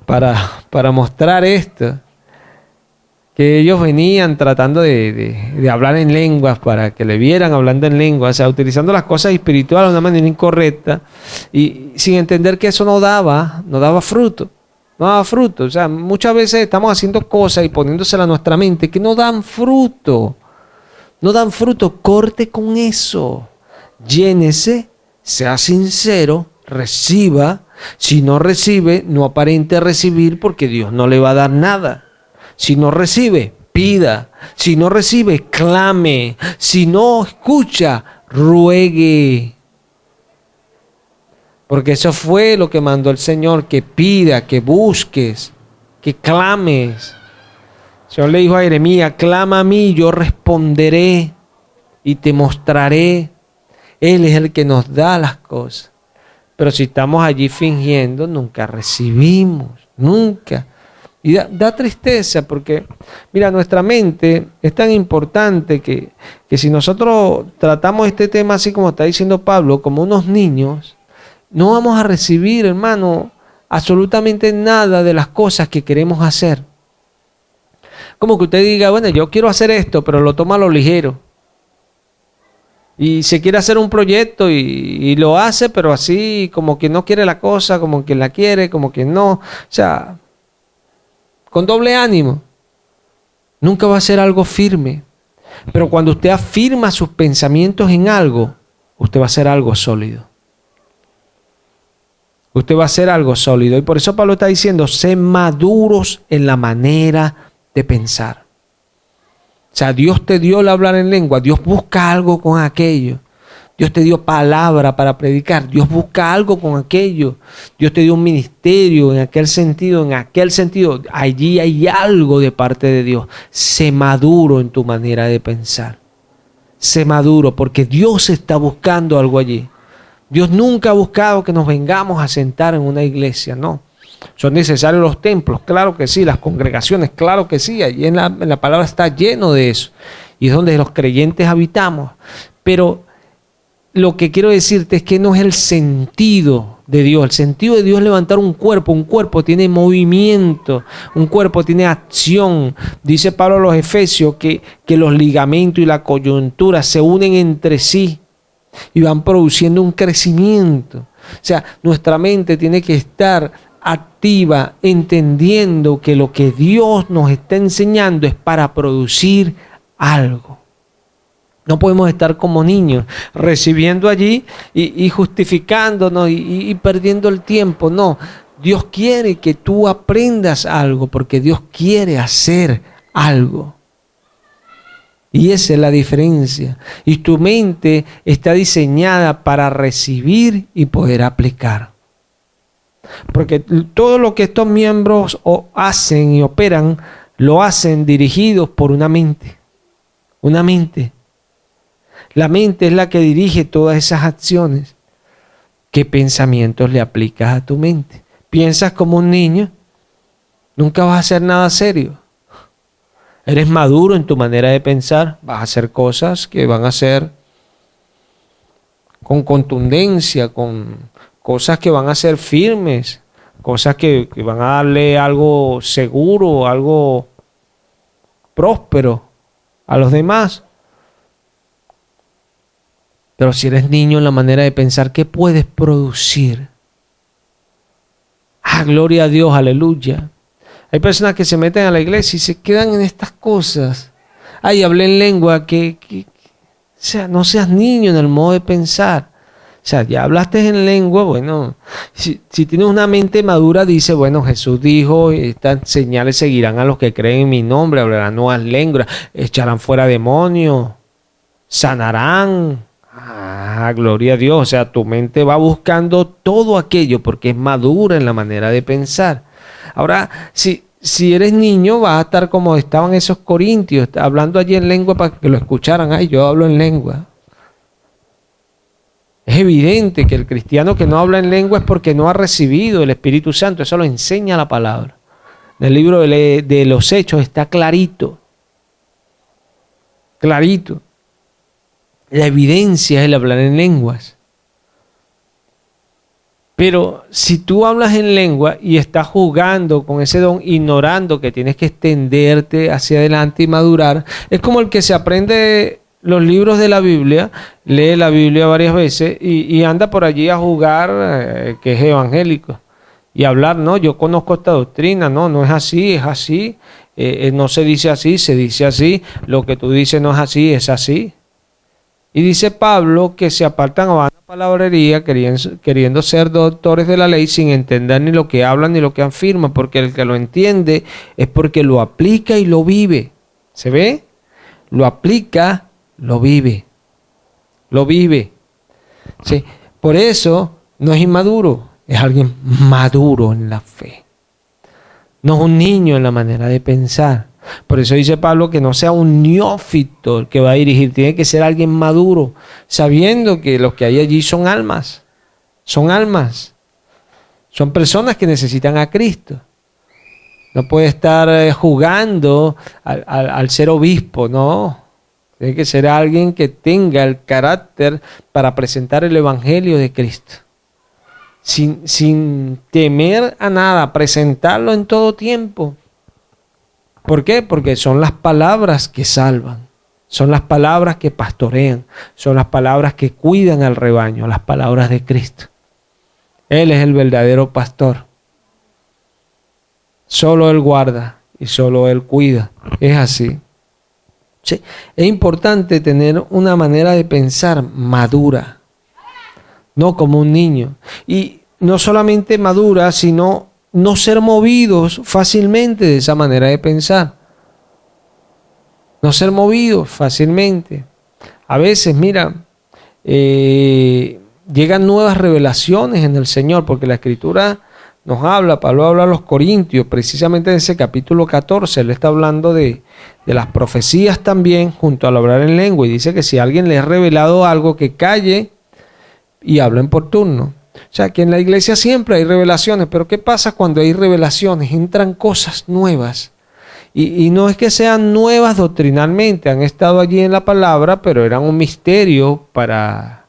[SPEAKER 1] para mostrar esto. Que ellos venían tratando de hablar en lenguas para que le vieran hablando en lenguas, o sea, utilizando las cosas espirituales de una manera incorrecta y sin entender que eso no daba fruto. No daba fruto. O sea, muchas veces estamos haciendo cosas y poniéndoselas a nuestra mente que no dan fruto. No dan fruto. Corte con eso. Llénese, sea sincero, reciba. Si no recibe, no aparente recibir porque Dios no le va a dar nada. Si no recibe, pida. Si no recibe, clame. Si no escucha, ruegue. Porque eso fue lo que mandó el Señor, que pida, que busques, que clames. El Señor le dijo a Jeremías, clama a mí, yo responderé y te mostraré. Él es el que nos da las cosas. Pero si estamos allí fingiendo, nunca recibimos, nunca. Y da tristeza porque, mira, nuestra mente es tan importante que si nosotros tratamos este tema así como está diciendo Pablo, como unos niños, no vamos a recibir, hermano, absolutamente nada de las cosas que queremos hacer. Como que usted diga, bueno, yo quiero hacer esto, pero lo toma a lo ligero. Y se quiere hacer un proyecto y lo hace, pero así como que no quiere la cosa, como que la quiere, como que no. O sea, con doble ánimo. Nunca va a ser algo firme. Pero cuando usted afirma sus pensamientos en algo, usted va a hacer algo sólido. Usted va a hacer algo sólido. Y por eso Pablo está diciendo, sé maduros en la manera de pensar. O sea, Dios te dio el hablar en lengua. Dios busca algo con aquello. Dios te dio palabra para predicar. Dios busca algo con aquello. Dios te dio un ministerio en aquel sentido. Allí hay algo de parte de Dios. Sé maduro en tu manera de pensar. Sé maduro porque Dios está buscando algo allí. Dios nunca ha buscado que nos vengamos a sentar en una iglesia, no. Son necesarios los templos, claro que sí, las congregaciones, claro que sí, allí en la palabra está lleno de eso. Y es donde los creyentes habitamos. Pero lo que quiero decirte es que no es el sentido de Dios. El sentido de Dios es levantar un cuerpo tiene movimiento, un cuerpo tiene acción. Dice Pablo a los Efesios que los ligamentos y la coyuntura se unen entre sí y van produciendo un crecimiento. O sea, nuestra mente tiene que estar activa, entendiendo que lo que Dios nos está enseñando es para producir algo. No podemos estar como niños, recibiendo allí y justificándonos y perdiendo el tiempo. No, Dios quiere que tú aprendas algo porque Dios quiere hacer algo. Y esa es la diferencia. Y tu mente está diseñada para recibir y poder aplicar. Porque todo lo que estos miembros hacen y operan, lo hacen dirigidos por una mente. Una mente. La mente es la que dirige todas esas acciones. ¿Qué pensamientos le aplicas a tu mente? ¿Piensas como un niño? Nunca vas a hacer nada serio. Eres maduro en tu manera de pensar. Vas a hacer cosas que van a ser con contundencia, con cosas que van a ser firmes, cosas que van a darle algo seguro, algo próspero a los demás. Pero si eres niño en la manera de pensar, ¿qué puedes producir? Gloria a Dios, aleluya. Hay personas que se meten a la iglesia y se quedan en estas cosas. Hablé en lengua, o sea, no seas niño en el modo de pensar. O sea, ya hablaste en lengua, bueno, si tienes una mente madura, dice, bueno, Jesús dijo, estas señales seguirán a los que creen en mi nombre, hablarán nuevas lenguas, echarán fuera demonios, sanarán. Gloria a Dios. O sea, tu mente va buscando todo aquello porque es madura en la manera de pensar. Ahora, si eres niño, vas a estar como estaban esos corintios, hablando allí en lengua para que lo escucharan. Yo hablo en lengua. Es evidente que el cristiano que no habla en lengua es porque no ha recibido el Espíritu Santo. Eso lo enseña la palabra. En el libro de los Hechos está clarito. Clarito. La evidencia es el hablar en lenguas. Pero si tú hablas en lengua y estás jugando con ese don, ignorando que tienes que extenderte hacia adelante y madurar, es como el que se aprende los libros de la Biblia, lee la Biblia varias veces y anda por allí a jugar, que es evangélico, y hablar, no, yo conozco esta doctrina, no es así, es así, no se dice así, se dice así, lo que tú dices no es así, es así. Y dice Pablo que se apartan a vana palabrería queriendo ser doctores de la ley sin entender ni lo que hablan ni lo que afirman, porque el que lo entiende es porque lo aplica y lo vive. ¿Se ve? Lo aplica, lo vive. Lo vive. ¿Sí? Por eso no es inmaduro, es alguien maduro en la fe. No es un niño en la manera de pensar. Por eso dice Pablo que no sea un neófito el que va a dirigir, tiene que ser alguien maduro, sabiendo que los que hay allí son almas, son personas que necesitan a Cristo. No puede estar jugando al ser obispo, no. Tiene que ser alguien que tenga el carácter para presentar el Evangelio de Cristo. Sin temer a nada, presentarlo en todo tiempo. ¿Por qué? Porque son las palabras que salvan, son las palabras que pastorean, son las palabras que cuidan al rebaño, las palabras de Cristo. Él es el verdadero pastor. Solo Él guarda y solo Él cuida. Es así. Sí. Es importante tener una manera de pensar madura, no como un niño. Y no solamente madura, sino no ser movidos fácilmente de esa manera de pensar. No ser movidos fácilmente. A veces, mira, llegan nuevas revelaciones en el Señor, porque la Escritura nos habla, Pablo habla a los Corintios, precisamente en ese capítulo 14, él está hablando de las profecías también, junto al hablar en lengua, y dice que si a alguien le es revelado algo, que calle y hablen por turno. O sea, que en la iglesia siempre hay revelaciones, pero ¿qué pasa cuando hay revelaciones? Entran cosas nuevas. Y no es que sean nuevas doctrinalmente, han estado allí en la palabra, pero eran un misterio para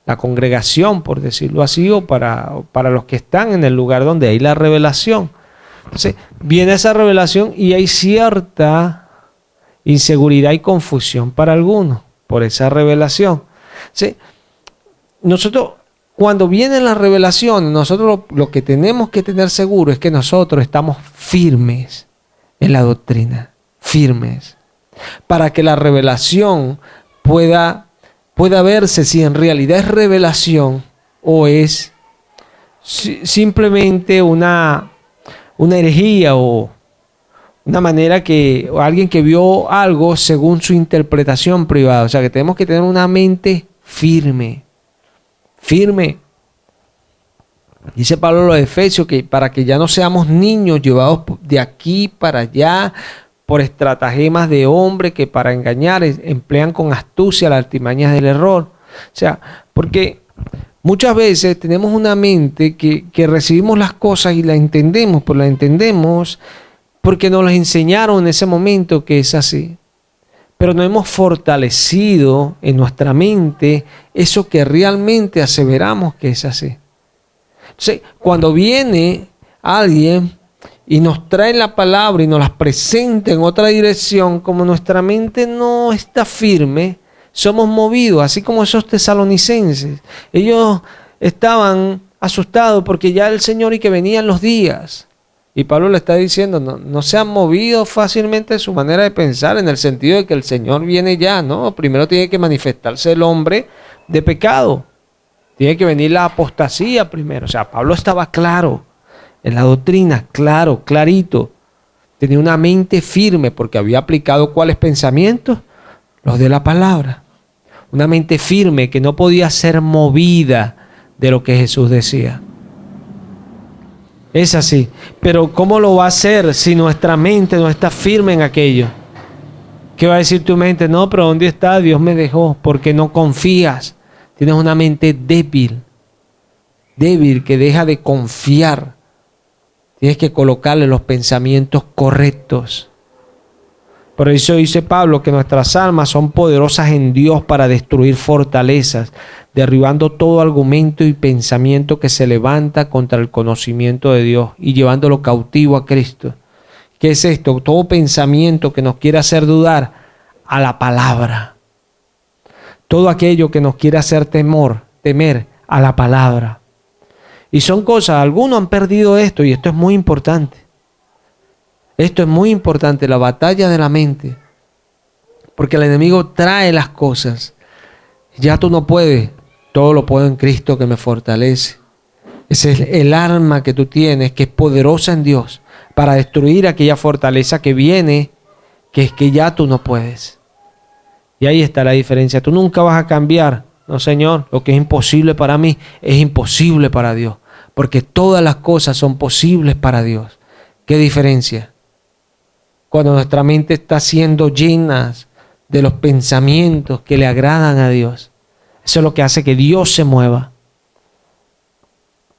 [SPEAKER 1] la congregación, por decirlo así, o para los que están en el lugar donde hay la revelación. Entonces, viene esa revelación y hay cierta inseguridad y confusión para algunos por esa revelación. ¿Sí? Nosotros, cuando viene la revelación, nosotros lo que tenemos que tener seguro es que nosotros estamos firmes en la doctrina, firmes, para que la revelación pueda verse si en realidad es revelación o es simplemente una herejía o una manera que o alguien que vio algo según su interpretación privada. O sea, que tenemos que tener una mente firme. Dice Pablo a los Efesios que para que ya no seamos niños llevados de aquí para allá por estratagemas de hombre que para engañar emplean con astucia las artimañas del error. O sea, porque muchas veces tenemos una mente que recibimos las cosas y las entendemos, pero las entendemos porque nos las enseñaron en ese momento que es así. Pero no hemos fortalecido en nuestra mente eso que realmente aseveramos que es así. Entonces, cuando viene alguien y nos trae la palabra y nos las presenta en otra dirección, como nuestra mente no está firme, somos movidos, así como esos tesalonicenses. Ellos estaban asustados porque ya el Señor y que venían los días. Y Pablo le está diciendo, no se han movido fácilmente de su manera de pensar, en el sentido de que el Señor viene ya, ¿no? Primero tiene que manifestarse el hombre de pecado. Tiene que venir la apostasía primero. O sea, Pablo estaba claro en la doctrina, claro, clarito. Tenía una mente firme porque había aplicado ¿cuáles pensamientos? Los de la palabra. Una mente firme que no podía ser movida de lo que Jesús decía. Es así. Pero ¿cómo lo va a hacer si nuestra mente no está firme en aquello? ¿Qué va a decir tu mente? No, pero ¿dónde está? Dios me dejó. Porque no confías. Tienes una mente débil que deja de confiar. Tienes que colocarle los pensamientos correctos. Por eso dice Pablo que nuestras almas son poderosas en Dios para destruir fortalezas, derribando todo argumento y pensamiento que se levanta contra el conocimiento de Dios y llevándolo cautivo a Cristo. ¿Qué es esto? Todo pensamiento que nos quiere hacer dudar a la palabra. Todo aquello que nos quiere hacer temer a la palabra. Y son cosas, algunos han perdido esto y esto es muy importante. Esto es muy importante, la batalla de la mente. Porque el enemigo trae las cosas. Ya tú no puedes, todo lo puedo en Cristo que me fortalece. Ese es el arma que tú tienes, que es poderosa en Dios, para destruir aquella fortaleza que viene, que es que ya tú no puedes. Y ahí está la diferencia. Tú nunca vas a cambiar. No, Señor, lo que es imposible para mí es imposible para Dios. Porque todas las cosas son posibles para Dios. ¿Qué diferencia? Cuando nuestra mente está siendo llena de los pensamientos que le agradan a Dios. Eso es lo que hace que Dios se mueva.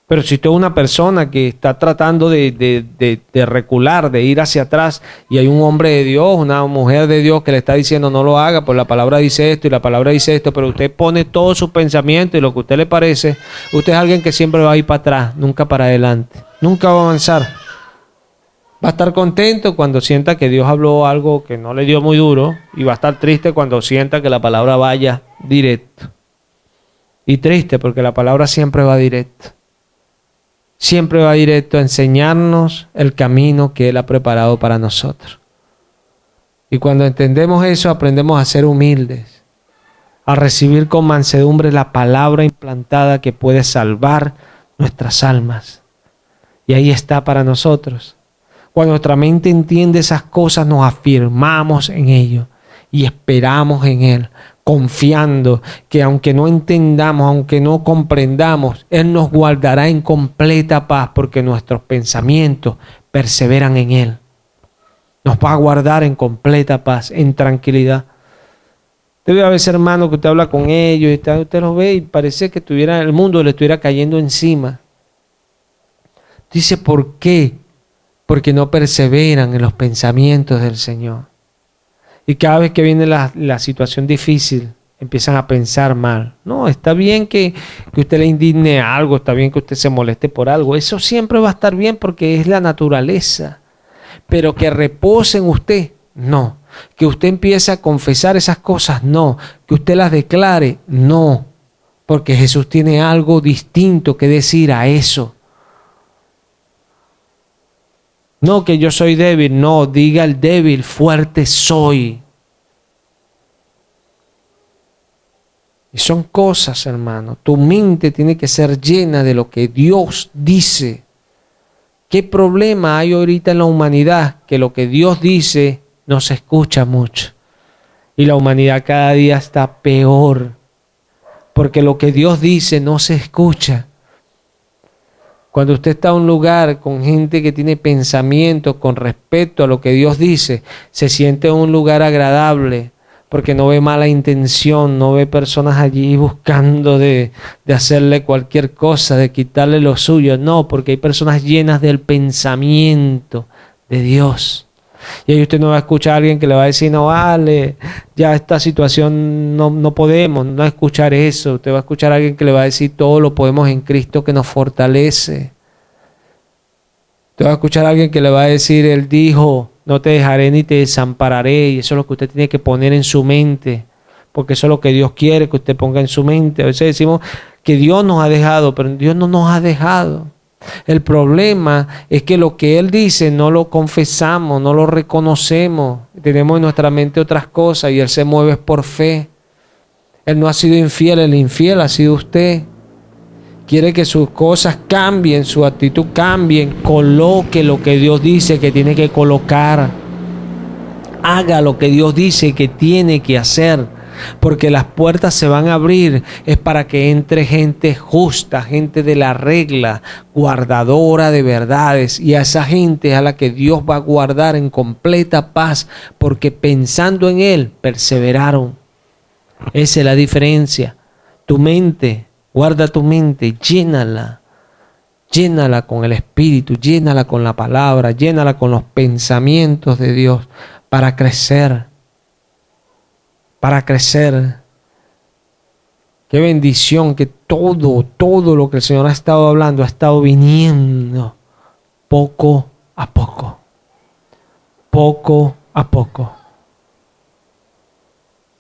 [SPEAKER 1] Pero si tú eres una persona que está tratando de recular, de ir hacia atrás, y hay un hombre de Dios, una mujer de Dios que le está diciendo no lo haga, pues la palabra dice esto y la palabra dice esto, pero usted pone todo su pensamiento y lo que a usted le parece, usted es alguien que siempre va a ir para atrás, nunca para adelante, nunca va a avanzar. Va a estar contento cuando sienta que Dios habló algo que no le dio muy duro, y va a estar triste cuando sienta que la palabra vaya directo. Y triste porque la palabra siempre va directo. Siempre va directo a enseñarnos el camino que Él ha preparado para nosotros. Y cuando entendemos eso, aprendemos a ser humildes, a recibir con mansedumbre la palabra implantada que puede salvar nuestras almas. Y ahí está para nosotros. Cuando nuestra mente entiende esas cosas, nos afirmamos en ello y esperamos en Él, confiando que aunque no entendamos, aunque no comprendamos, Él nos guardará en completa paz porque nuestros pensamientos perseveran en Él. Nos va a guardar en completa paz, en tranquilidad. Usted ve a veces, hermano, que usted habla con ellos y tal, usted los ve y parece que el mundo le estuviera cayendo encima. Dice, ¿por qué? Porque no perseveran en los pensamientos del Señor. Y cada vez que viene la situación difícil, empiezan a pensar mal. No, está bien que usted le indigne algo, está bien que usted se moleste por algo. Eso siempre va a estar bien porque es la naturaleza. Pero que repose en usted, no. Que usted empiece a confesar esas cosas, no. Que usted las declare, no. Porque Jesús tiene algo distinto que decir a eso. No que yo soy débil, no. Diga el débil, fuerte soy. Y son cosas, hermano. Tu mente tiene que ser llena de lo que Dios dice. ¿Qué problema hay ahorita en la humanidad? Que lo que Dios dice no se escucha mucho. Y la humanidad cada día está peor. Porque lo que Dios dice no se escucha. Cuando usted está en un lugar con gente que tiene pensamientos con respecto a lo que Dios dice, se siente en un lugar agradable. Porque no ve mala intención, no ve personas allí buscando de hacerle cualquier cosa, de quitarle lo suyo. No, porque hay personas llenas del pensamiento de Dios. Y ahí usted no va a escuchar a alguien que le va a decir, no vale, ya esta situación no podemos, no escuchar eso. Usted va a escuchar a alguien que le va a decir, todo lo podemos en Cristo que nos fortalece. Usted va a escuchar a alguien que le va a decir, Él dijo, no te dejaré ni te desampararé. Y eso es lo que usted tiene que poner en su mente. Porque eso es lo que Dios quiere que usted ponga en su mente. A veces decimos que Dios nos ha dejado, pero Dios no nos ha dejado. El problema es que lo que Él dice no lo confesamos, no lo reconocemos. Tenemos en nuestra mente otras cosas y Él se mueve por fe. Él no ha sido infiel, el infiel ha sido usted. Quiere que sus cosas cambien, su actitud cambie, coloque lo que Dios dice que tiene que colocar. Haga lo que Dios dice que tiene que hacer, porque las puertas se van a abrir. Es para que entre gente justa, gente de la regla, guardadora de verdades. Y a esa gente es a la que Dios va a guardar en completa paz, porque pensando en Él, perseveraron. Esa es la diferencia. Tu mente. Guarda tu mente, llénala con el Espíritu, llénala con la palabra, llénala con los pensamientos de Dios para crecer. Qué bendición que todo lo que el Señor ha estado hablando ha estado viniendo poco a poco.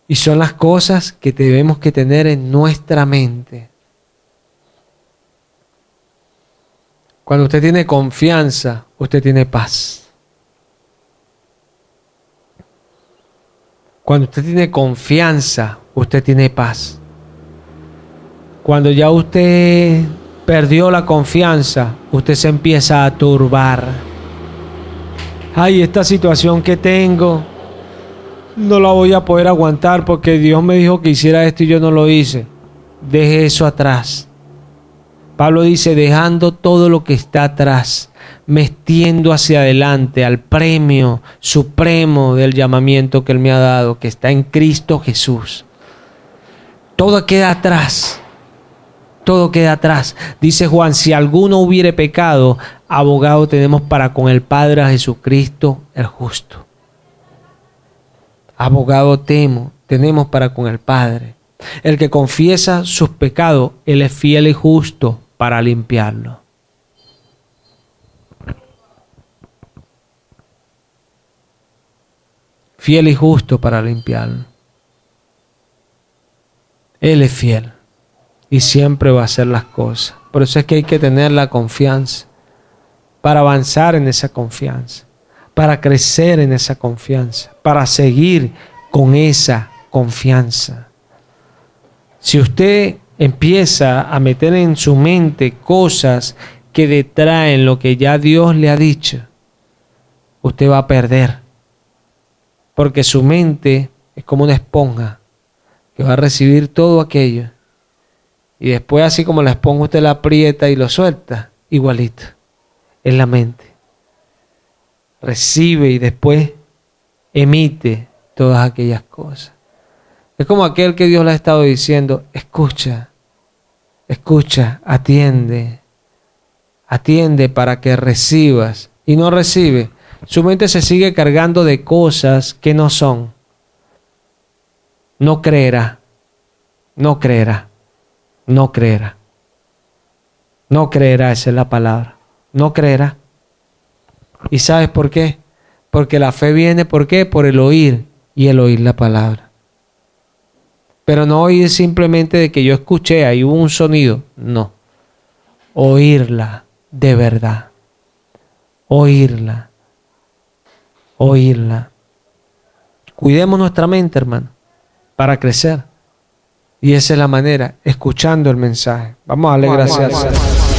[SPEAKER 1] Y son las cosas que debemos que tener en nuestra mente. Cuando usted tiene confianza, usted tiene paz. Cuando usted tiene confianza, usted tiene paz. Cuando ya usted perdió la confianza, usted se empieza a turbar. Ay, esta situación que tengo, no la voy a poder aguantar porque Dios me dijo que hiciera esto y yo no lo hice. Deje eso atrás. Pablo dice, dejando todo lo que está atrás, metiendo hacia adelante al premio supremo del llamamiento que Él me ha dado, que está en Cristo Jesús. Todo queda atrás. Dice Juan, si alguno hubiere pecado, abogado tenemos para con el Padre a Jesucristo el justo. Abogado tenemos para con el Padre. El que confiesa sus pecados, Él es fiel y justo para limpiarlo. Fiel y justo para limpiarlo. Él es fiel y siempre va a hacer las cosas. Por eso es que hay que tener la confianza para avanzar en esa confianza, para crecer en esa confianza, para seguir con esa confianza. Si usted empieza a meter en su mente cosas que detraen lo que ya Dios le ha dicho, usted va a perder. Porque su mente es como una esponja que va a recibir todo aquello. Y después, así como la esponja usted la aprieta y lo suelta, igualito. Es la mente. Recibe y después emite todas aquellas cosas. Es como aquel que Dios le ha estado diciendo, escucha, atiende para que recibas. Y no recibe. Su mente se sigue cargando de cosas que no son. No creerá. no creerá. No creerá. No creerá, esa es la palabra. No creerá. ¿Y sabes por qué? Porque la fe viene, ¿por qué? Por el oír y el oír la palabra. Pero no oír simplemente de que yo escuché, ahí hubo un sonido. No. Oírla de verdad. Oírla. Oírla. Cuidemos nuestra mente, hermano, para crecer. Y esa es la manera, escuchando el mensaje. Vamos a darle gracias al Señor.